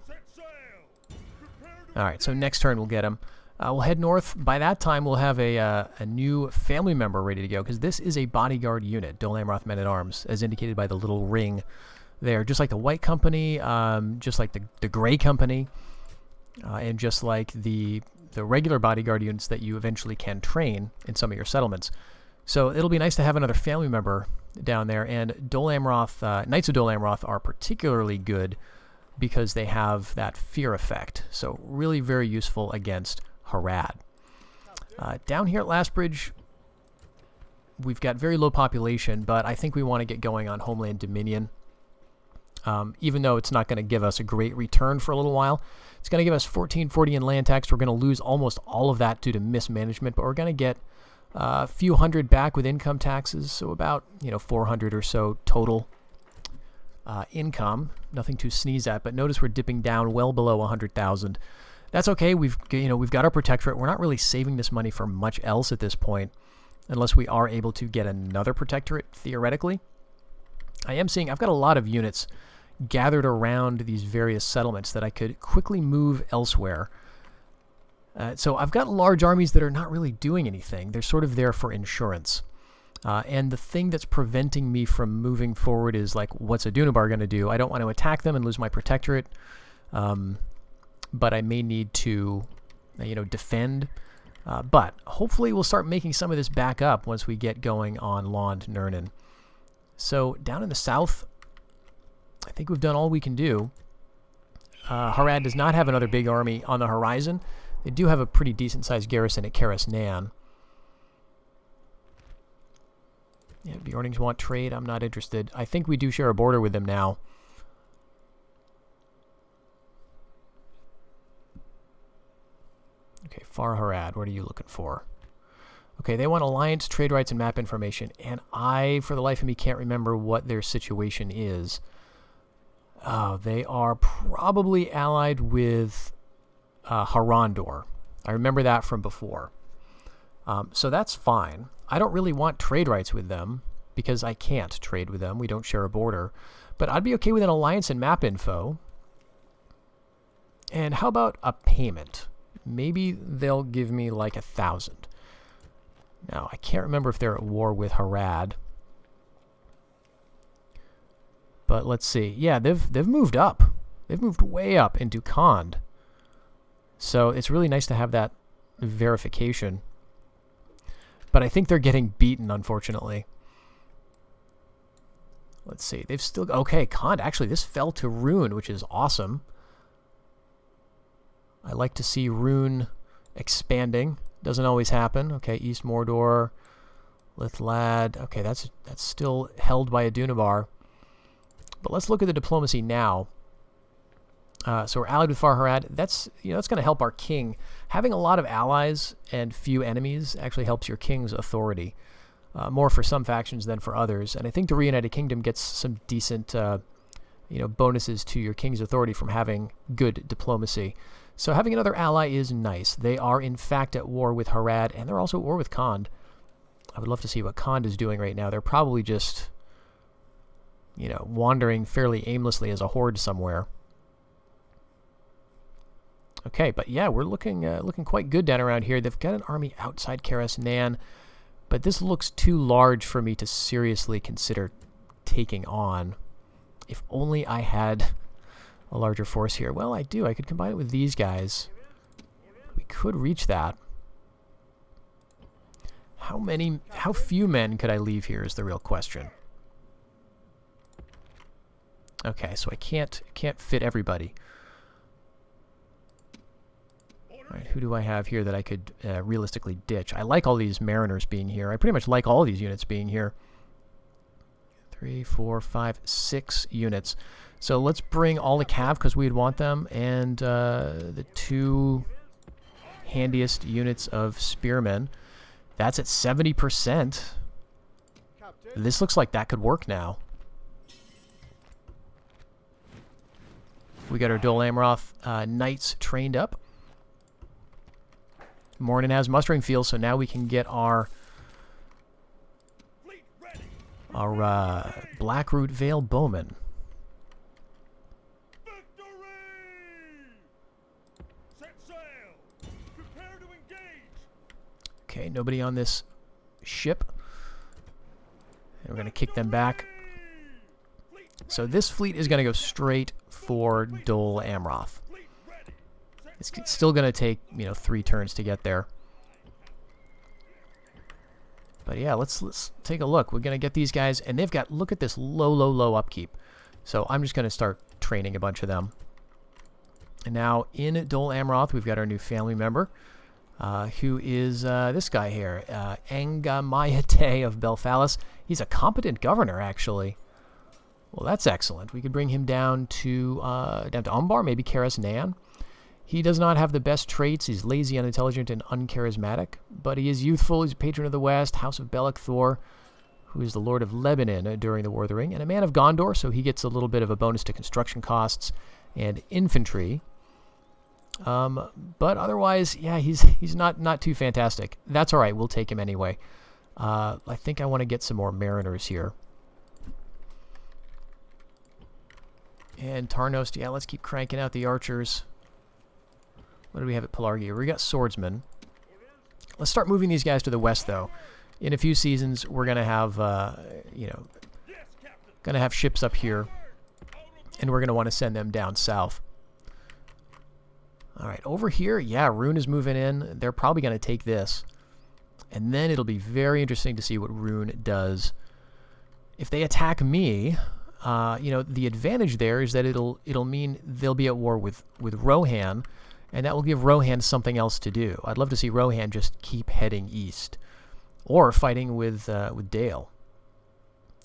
All right, so next turn we'll get them. We'll head north. By that time, we'll have a new family member ready to go, because this is a bodyguard unit, Dol Amroth men-at-arms, as indicated by the little ring there. Just like the White Company, just like the Gray Company, and just like the regular bodyguard units that you eventually can train in some of your settlements. So it'll be nice to have another family member down there, and Dol Amroth, Knights of Dol Amroth are particularly good because they have that fear effect. So really very useful against Harad. Down here at Lastbridge, we've got very low population, but I think we want to get going on Homeland Dominion. Even though it's not going to give us a great return for a little while. It's going to give us 1440 in land tax. We're going to lose almost all of that due to mismanagement, but we're going to get a few hundred back with income taxes, so about 400 or so total income. Nothing to sneeze at, but notice we're dipping down well below 100,000. That's okay. We've got our protectorate. We're not really saving this money for much else at this point, unless we are able to get another protectorate theoretically. I am seeing I've got a lot of units gathered around these various settlements that I could quickly move elsewhere. So I've got large armies that are not really doing anything. They're sort of there for insurance. And the thing that's preventing me from moving forward is, like, what's Adunabar going to do? I don't want to attack them and lose my protectorate, but I may need to, defend. But hopefully we'll start making some of this back up once we get going on Lond Nurnen. So down in the south, I think we've done all we can do. Harad does not have another big army on the horizon. They do have a pretty decent-sized garrison at Karas Nan. Yeah, Bjornings want trade. I'm not interested. I think we do share a border with them now. Okay, Far Harad, what are you looking for? Okay, they want alliance, trade rights, and map information. And I, for the life of me, can't remember what their situation is. Oh, they are probably allied with Harandor. I remember that from before. So that's fine. I don't really want trade rights with them because I can't trade with them. We don't share a border. But I'd be okay with an alliance and map info. And how about a payment? Maybe they'll give me like 1,000. Now, I can't remember if they're at war with Harad. But let's see. Yeah, they've moved up. They've moved way up into Khand. So it's really nice to have that verification. But I think they're getting beaten, unfortunately. Let's see. They've still... Okay, Khand. Actually, this fell to Rune, which is awesome. I like to see Rune expanding. Doesn't always happen. Okay, East Mordor, Lithlad. Okay, that's still held by Adunabar. But let's look at the diplomacy now. So we're allied with Harad. That's that's going to help our king. Having a lot of allies and few enemies actually helps your king's authority. More for some factions than for others. And I think the Reunited Kingdom gets some decent bonuses to your king's authority from having good diplomacy. So having another ally is nice. They are, in fact, at war with Harad, and they're also at war with Khand. I would love to see what Khand is doing right now. They're probably just, wandering fairly aimlessly as a horde somewhere. Okay, but yeah, we're looking quite good down around here. They've got an army outside Karas Nan, but this looks too large for me to seriously consider taking on. If only I had a larger force here. Well, I do. I could combine it with these guys. We could reach that. How few men could I leave here is the real question. Okay, so I can't fit everybody. All right, who do I have here that I could realistically ditch? I like all these mariners being here. I pretty much like all these units being here. 3, 4, 5, 6 units. So let's bring all the cav because we'd want them, and the 2 handiest units of spearmen. That's at 70%. This looks like that could work now. We got our Dol Amroth knights trained up. Mornin has mustering fields, so now we can get our Blackroot Vale bowmen. Okay, nobody on this ship. And we're going to kick them back. So this fleet is going to go straight for Dol Amroth. It's still going to take, 3 turns to get there. But yeah, let's take a look. We're going to get these guys, and they've got, look at this low upkeep. So I'm just going to start training a bunch of them. And now in Dol Amroth, we've got our new family member. Who is this guy here, Angamayate of Belfalis. He's a competent governor, actually. Well, that's excellent. We could bring him down to Umbar, maybe Karas Nan. He does not have the best traits. He's lazy, unintelligent, and uncharismatic. But he is youthful. He's a patron of the West, House of Belek Thor, who is the Lord of Lebanon during the War of the Ring, and a man of Gondor, so he gets a little bit of a bonus to construction costs and infantry. But otherwise, yeah, he's not too fantastic. That's all right. We'll take him anyway. I think I want to get some more mariners here. And Tarnost, yeah, let's keep cranking out the archers. What do we have at Pelargia? We got swordsmen. Let's start moving these guys to the west, though. In a few seasons, we're gonna have, gonna have ships up here, and we're gonna want to send them down south. All right, over here, yeah, Rune is moving in. They're probably going to take this. And then it'll be very interesting to see what Rune does. If they attack me, the advantage there is that it'll mean they'll be at war with Rohan, and that will give Rohan something else to do. I'd love to see Rohan just keep heading east, or fighting with Dale.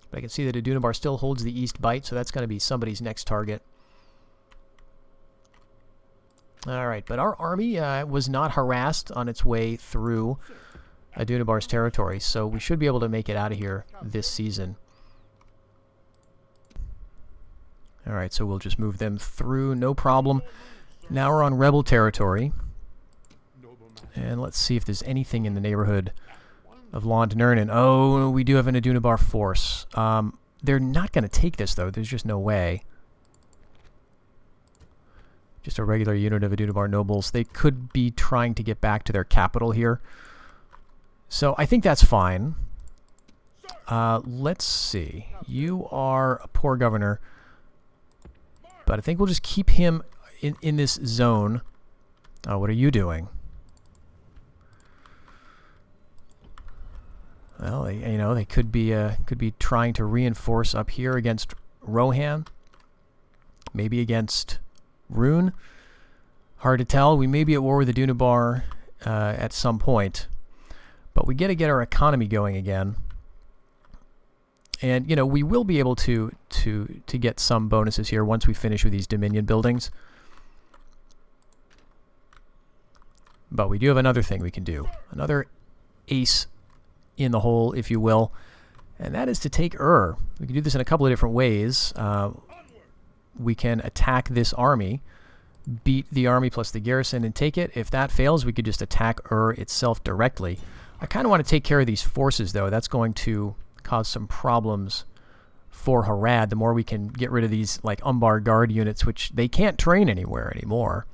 But I can see that Adunabar still holds the east bite, so that's going to be somebody's next target. All right, but our army was not harassed on its way through Adunabar's territory, so we should be able to make it out of here this season. Alright, so we'll just move them through, no problem. Now we're on rebel territory. And let's see if there's anything in the neighborhood of Londnernan. Oh, we do have an Adunabar force. They're not going to take this, though. There's just no way. Just a regular unit of Adunabar nobles. They could be trying to get back to their capital here. So I think that's fine. Let's see. You are a poor governor. But I think we'll just keep him in this zone. What are you doing? Well, they could be trying to reinforce up here against Rohan, maybe against Rune. Hard to tell. We may be at war with the Adunabar at some point, but we got to get our economy going again. And we will be able to get some bonuses here once we finish with these Dominion buildings. But we do have another thing we can do, another ace in the hole, if you will, and that is to take Ur. We can do this in a couple of different ways. We can attack this army, beat the army plus the garrison, and take it. If that fails, we could just attack Ur itself directly. I kind of want to take care of these forces, though. That's going to cause some problems for Harad. The more we can get rid of these, like, Umbar Guard units, which they can't train anywhere anymore,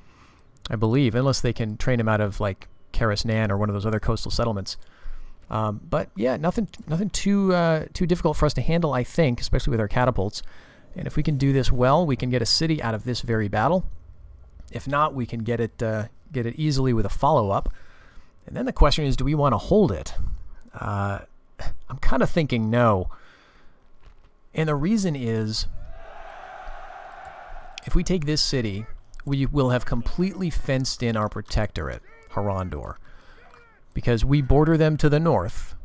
I believe, unless they can train them out of, like, Karis Nan or one of those other coastal settlements. But yeah, nothing too difficult for us to handle, I think, especially with our catapults. And if we can do this well, we can get a city out of this very battle. If not, we can get it easily with a follow-up. And then the question is, do we want to hold it? I'm kind of thinking no. And the reason is, if we take this city, we will have completely fenced in our protectorate, Harandor. Because we border them to the north,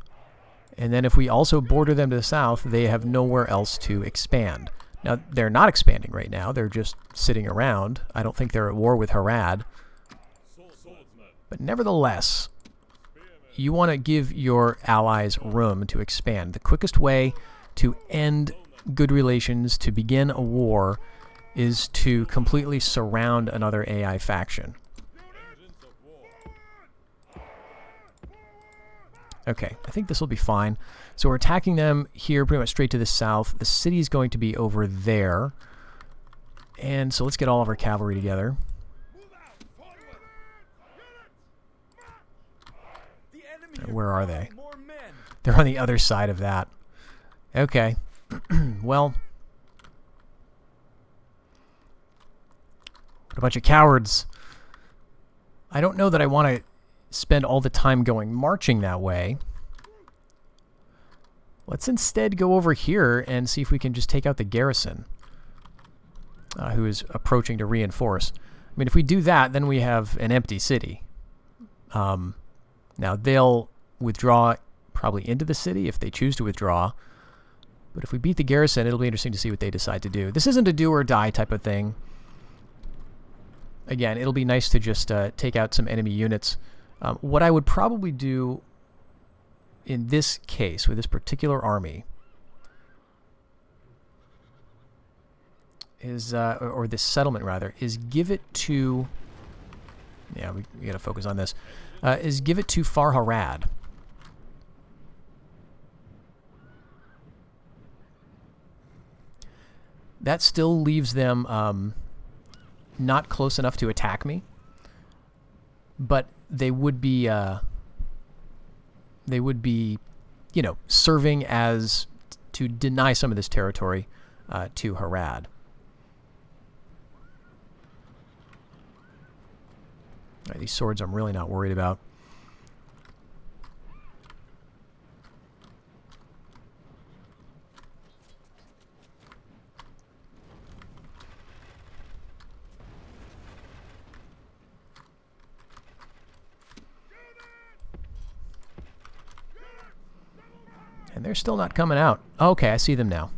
and then if we also border them to the south, they have nowhere else to expand. Now, they're not expanding right now. They're just sitting around. I don't think they're at war with Harad. But nevertheless, you want to give your allies room to expand. The quickest way to end good relations, to begin a war, is to completely surround another AI faction. Okay, I think this will be fine. So we're attacking them here pretty much straight to the south. The city is going to be over there. And so let's get all of our cavalry together. Where are they? They're on the other side of that. Okay. Well, what a bunch of cowards. I don't know that I want to spend all the time going marching that way. Let's instead go over here and see if we can just take out the garrison, who is approaching to reinforce. I mean, if we do that, then we have an empty city. Now, they'll withdraw probably into the city if they choose to withdraw. But if we beat the garrison, it'll be interesting to see what they decide to do. This isn't a do or die type of thing. Again, it'll be nice to just take out some enemy units. What I would probably do in this case, with this particular army, is, or this settlement rather, is give it to, yeah, we got to focus on this, is give it to Far Harad. That still leaves them not close enough to attack me, but they would be, you know, serving as to deny some of this territory to Harad. All right, these swords I'm really not worried about. And they're still not coming out. Okay, I see them now.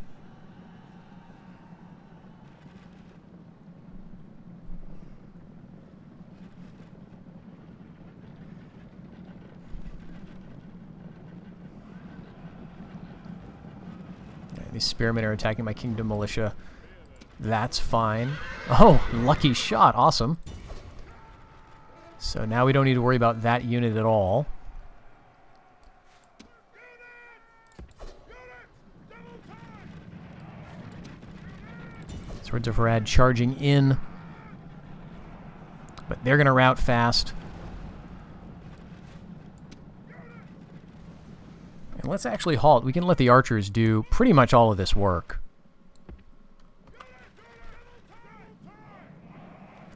These spearmen are attacking my kingdom militia. That's fine. Oh, lucky shot. Awesome. So now we don't need to worry about that unit at all. Swords of Harad charging in. But they're going to rout fast. And let's actually halt. We can let the archers do pretty much all of this work.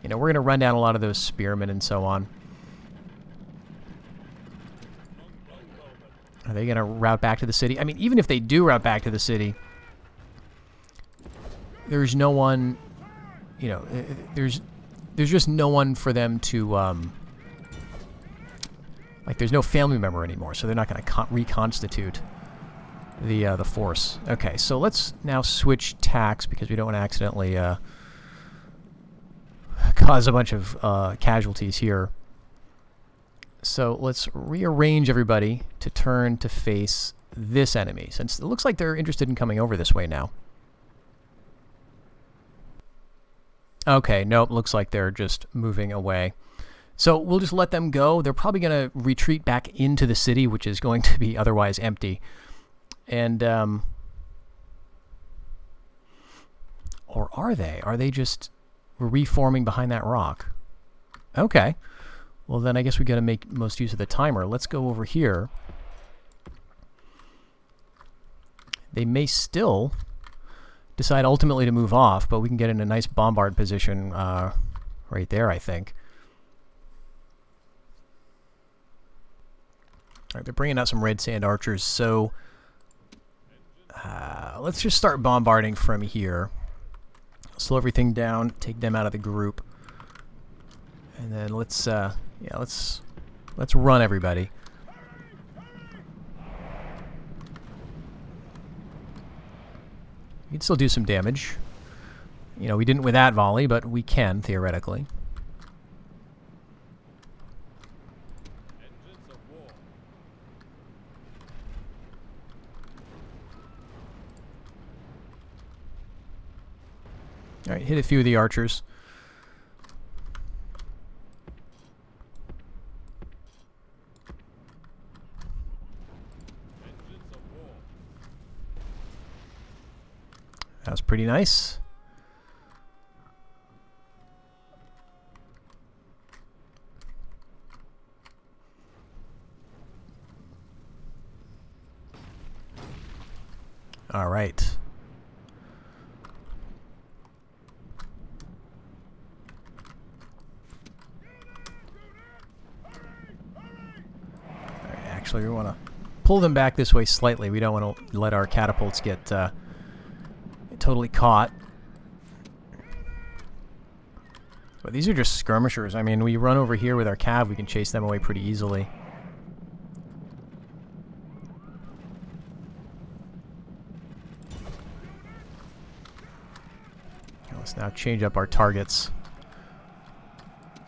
You know, we're going to run down a lot of those spearmen and so on. Are they going to route back to the city? I mean, even if they do route back to the city, there's no one, you know, there's just no one for them to, like, there's no family member anymore, so they're not going to reconstitute the force. Okay, so let's now switch tacks because we don't want to accidentally cause a bunch of casualties here. So let's rearrange everybody to turn to face this enemy, since it looks like they're interested in coming over this way now. Okay, nope, looks like they're just moving away. So we'll just let them go. They're probably going to retreat back into the city, which is going to be otherwise empty. And, or are they? Are they just reforming behind that rock? Okay. Well, then I guess we got to make most use of the timer. Let's go over here. They may still decide ultimately to move off, but we can get in a nice bombard position right there, I think. All right, they're bringing out some red sand archers, so let's just start bombarding from here. Slow everything down, take them out of the group, and then let's run everybody. We can still do some damage. You know, we didn't with that volley, but we can theoretically. All right, hit a few of the archers. That was pretty nice. All right. Actually, we want to pull them back this way slightly. We don't want to let our catapults get totally caught. But these are just skirmishers. I mean, we run over here with our cav, we can chase them away pretty easily. Let's now change up our targets.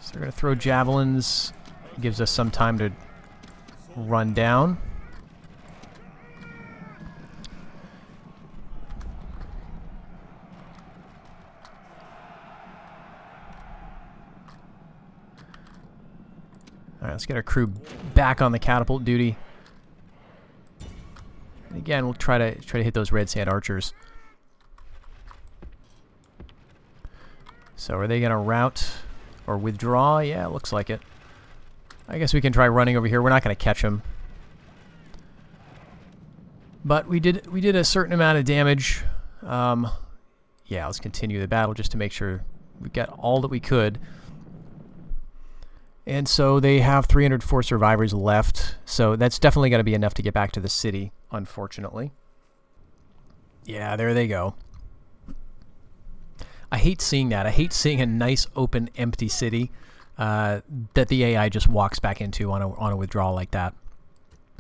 So they're going to throw javelins. It gives us some time to run down. All right, let's get our crew back on the catapult duty. And again, we'll try to hit those red sand archers. So are they going to rout or withdraw? Yeah, it looks like it. I guess we can try running over here. We're not going to catch them. But we did a certain amount of damage. Yeah, let's continue the battle just to make sure we got all that we could. And so they have 304 survivors left. So that's definitely going to be enough to get back to the city, unfortunately. Yeah, there they go. I hate seeing that. I hate seeing a nice, open, empty city that the AI just walks back into on a withdrawal like that.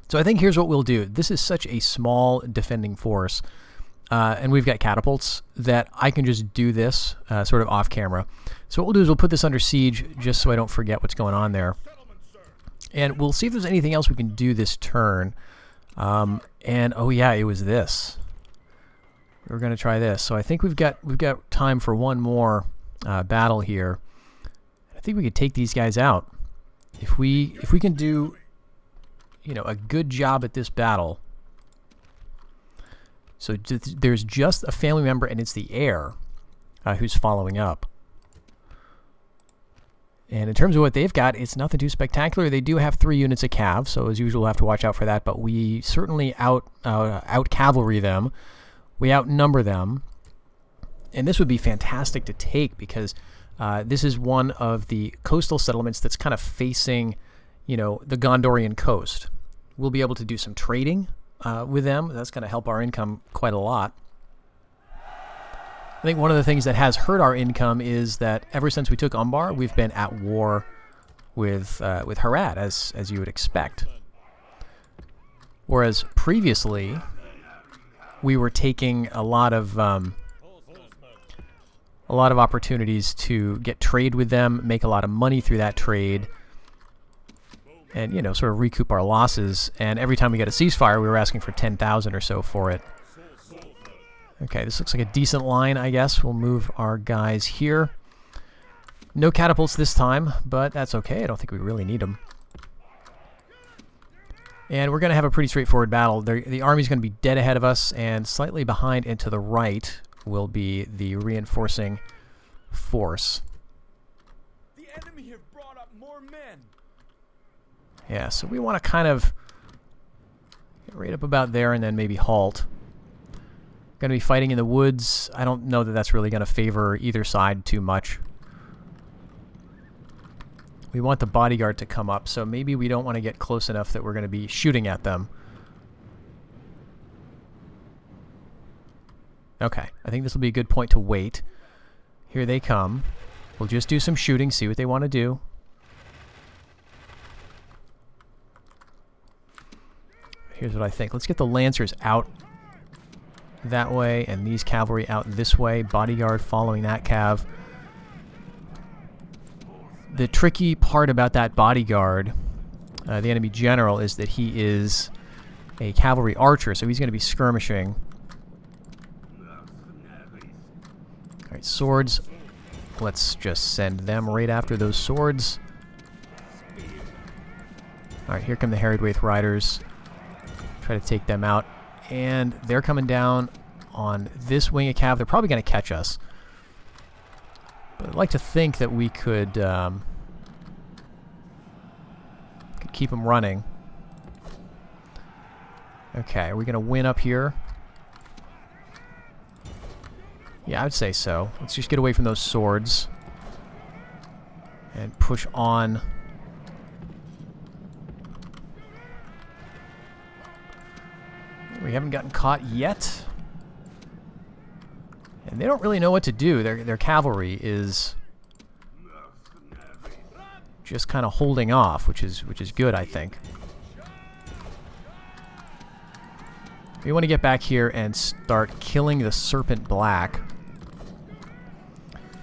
So I think here's what we'll do. This is such a small defending force, and we've got catapults, that I can just do this sort of off camera. So what we'll do is we'll put this under siege just so I don't forget what's going on there. And we'll see if there's anything else we can do this turn. And, oh yeah, it was this. we're going to try this. So I think we've got time for one more battle here. I think we could take these guys out if we can do, you know, a good job at this battle. So there's just a family member, and it's the heir who's following up. And in terms of what they've got, it's nothing too spectacular. They do have 3 units of cav, so as usual, we'll have to watch out for that. But we certainly out cavalry them. We outnumber them. And this would be fantastic to take because this is one of the coastal settlements that's kind of facing, you know, the Gondorian coast. We'll be able to do some trading with them. That's going to help our income quite a lot. I think one of the things that has hurt our income is that ever since we took Umbar, we've been at war with Harad, as you would expect. Whereas previously, we were taking a lot of opportunities to get trade with them, make a lot of money through that trade, and, you know, sort of recoup our losses. And every time we got a ceasefire, we were asking for 10,000 or so for it. Okay, this looks like a decent line, I guess. We'll move our guys here. No catapults this time, but that's okay. I don't think we really need them. And we're going to have a pretty straightforward battle. The army's going to be dead ahead of us, and slightly behind and to the right will be the reinforcing force. The enemy have brought up more men. Yeah, so we want to kind of get right up about there and then maybe halt. Going to be fighting in the woods. I don't know that that's really going to favor either side too much. We want the bodyguard to come up, so maybe we don't want to get close enough that we're going to be shooting at them. Okay, I think this will be a good point to wait. Here they come. We'll just do some shooting, see what they want to do. Here's what I think. Let's get the Lancers out that way, and these cavalry out this way. Bodyguard following that cav. The tricky part about that bodyguard, the enemy general, is that he is a cavalry archer, so he's going to be skirmishing. Alright, swords. Let's just send them right after those swords. Alright, here come the Harad Riders. Try to take them out. And they're coming down on this wing of cav. They're probably going to catch us. But I'd like to think that we could keep them running. Okay, are we going to win up here? Yeah, I would say so. Let's just get away from those swords and push on. We haven't gotten caught yet. And they don't really know what to do. Their cavalry is just kind of holding off, which is good, I think. We want to get back here and start killing the Serpent Black,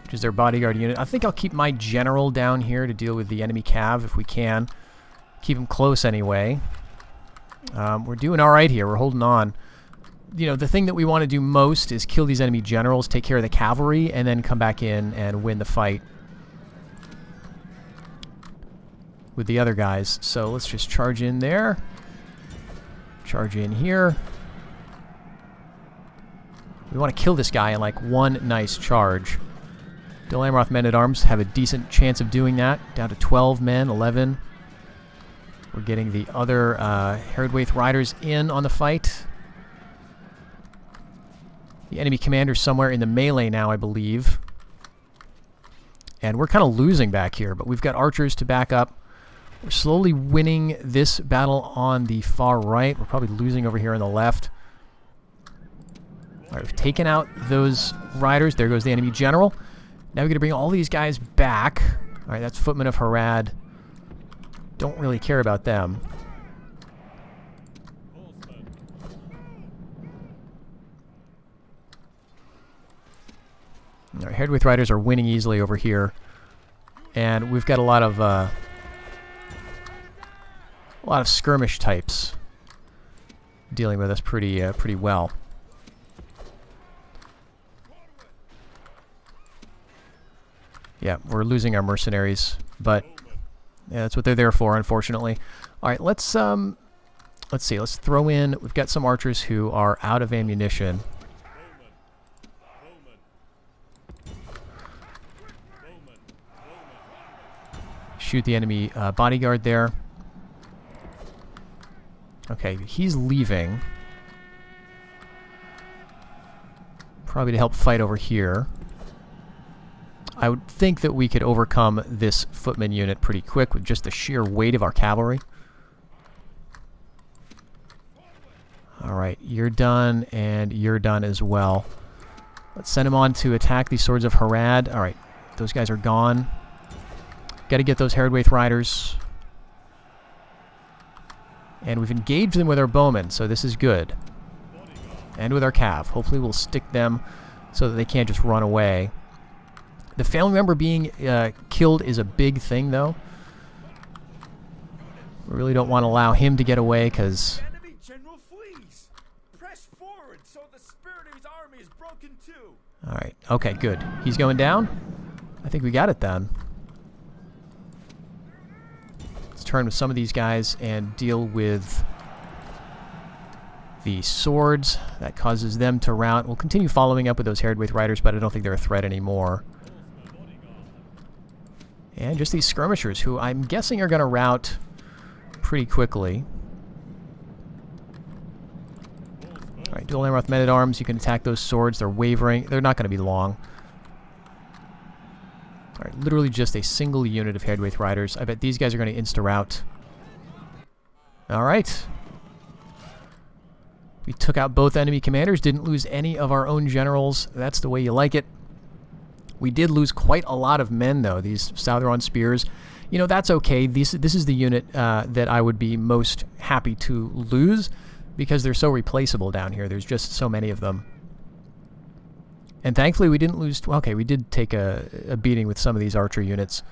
which is their bodyguard unit. I think I'll keep my general down here to deal with the enemy cav if we can. Keep him close anyway. We're doing all right here. We're holding on. You know, the thing that we want to do most is kill these enemy generals, take care of the cavalry, and then come back in and win the fight with the other guys. So let's just charge in there. Charge in here. We want to kill this guy in like one nice charge. Dol Amroth men-at-arms have a decent chance of doing that. Down to 12 men, 11. We're getting the other Harad Riders in on the fight. The enemy commander's somewhere in the melee now, I believe. And we're kind of losing back here, but we've got archers to back up. We're slowly winning this battle on the far right. We're probably losing over here on the left. All right, we've taken out those riders. There goes the enemy general. Now we're going to bring all these guys back. All right, that's footmen of Harad. Don't really care about them. All right, Harad Riders are winning easily over here. And we've got a lot of skirmish types dealing with us pretty well. Yeah, we're losing our mercenaries, but yeah, that's what they're there for, unfortunately. All right, let's see. Let's throw in. We've got some archers who are out of ammunition. Shoot the enemy bodyguard there. Okay, he's leaving. Probably to help fight over here. I would think that we could overcome this footman unit pretty quick with just the sheer weight of our cavalry. Alright, you're done, and you're done as well. Let's send him on to attack these swords of Harad. Alright, those guys are gone. Got to get those Harad riders. And we've engaged them with our bowmen, so this is good. And with our cav. Hopefully we'll stick them so that they can't just run away. The family member being killed is a big thing, though. We really don't want to allow him to get away, because... The enemy general flees. Press forward so the spirit of his army is broken too. Alright, okay, good. He's going down? I think we got it then. Let's turn with some of these guys and deal with the swords. That causes them to rout. We'll continue following up with those Harad riders, but I don't think they're a threat anymore. And just these skirmishers, who I'm guessing are going to rout pretty quickly. Alright, dual Amaranth men-at-arms. You can attack those swords. They're wavering. They're not going to be long. Alright, literally just a single unit of Harad riders. I bet these guys are going to insta-rout. Alright. We took out both enemy commanders. Didn't lose any of our own generals. That's the way you like it. We did lose quite a lot of men, though, these Southron spears. You know, that's okay. This is the unit that I would be most happy to lose, because they're so replaceable down here. There's just so many of them. And thankfully we didn't lose... Okay, we did take a beating with some of these archer units.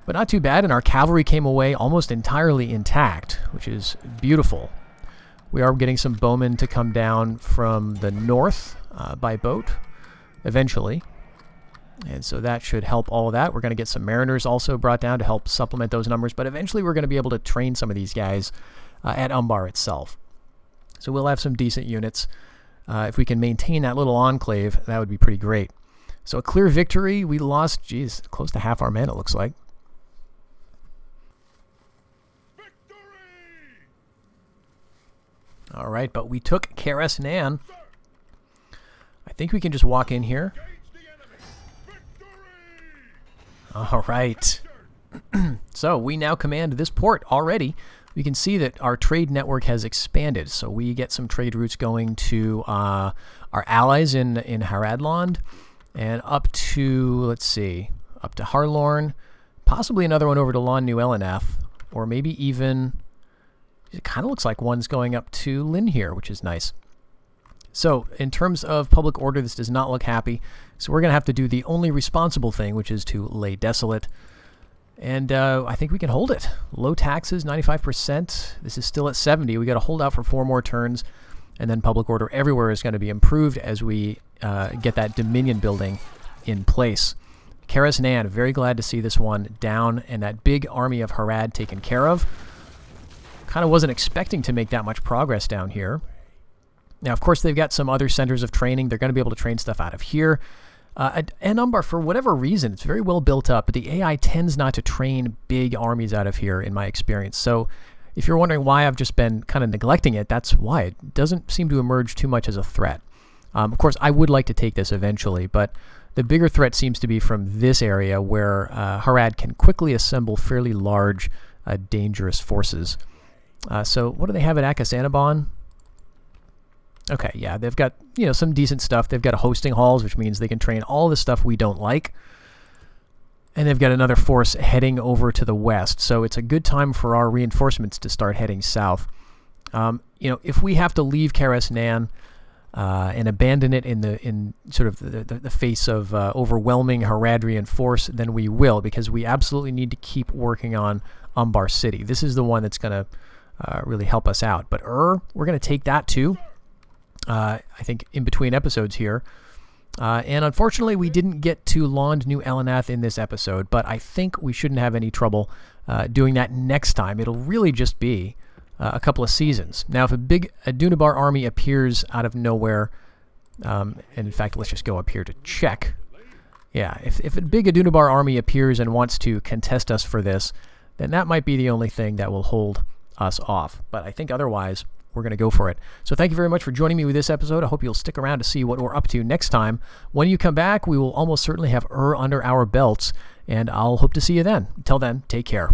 But not too bad, and our cavalry came away almost entirely intact, which is beautiful. We are getting some bowmen to come down from the north by boat, eventually. And so that should help all of that. We're going to get some mariners also brought down to help supplement those numbers. But eventually we're going to be able to train some of these guys at Umbar itself. So we'll have some decent units. If we can maintain that little enclave, that would be pretty great. So a clear victory. We lost, geez, close to half our men, it looks like. All right, but we took Keres Nan. I think we can just walk in here. All right. So we now command this port already. We can see that our trade network has expanded. So we get some trade routes going to our allies in Haradland and up to, let's see, up to Harlorn, possibly another one over to Lon New Elanath, or maybe even, it kind of looks like one's going up to Lynn here, which is nice. So in terms of public order, this does not look happy. So we're going to have to do the only responsible thing, which is to lay desolate. And I think we can hold it. Low taxes, 95%. This is still at 70. We got to hold out for 4 more turns. And then public order everywhere is going to be improved as we get that Dominion building in place. Keres Nan, very glad to see this one down and that big army of Harad taken care of. Kind of wasn't expecting to make that much progress down here. Now, of course, they've got some other centers of training. They're going to be able to train stuff out of here. And Umbar, for whatever reason, it's very well built up, but the AI tends not to train big armies out of here, in my experience. So if you're wondering why I've just been kind of neglecting it, that's why. It doesn't seem to emerge too much as a threat. Of course, I would like to take this eventually, but the bigger threat seems to be from this area where Harad can quickly assemble fairly large, dangerous forces. So what do they have at Akasanabon? Okay, yeah, they've got, you know, some decent stuff. They've got hosting halls, which means they can train all the stuff we don't like. And they've got another force heading over to the west. So it's a good time for our reinforcements to start heading south. You know, if we have to leave Keres Nan and abandon it in sort of the face of overwhelming Haradrian force, then we will, because we absolutely need to keep working on Umbar City. This is the one that's going to really help us out. But we're going to take that too. I think in between episodes here. And unfortunately, we didn't get to Lond New Elanath in this episode, but I think we shouldn't have any trouble doing that next time. It'll really just be a couple of seasons. Now, if a big Adunabar army appears out of nowhere, and in fact, let's just go up here to check. Yeah, if a big Adunabar army appears and wants to contest us for this, then that might be the only thing that will hold us off. But I think otherwise, we're going to go for it. So thank you very much for joining me with this episode. I hope you'll stick around to see what we're up to next time. When you come back, we will almost certainly have under our belts, and I'll hope to see you then. Until then, take care.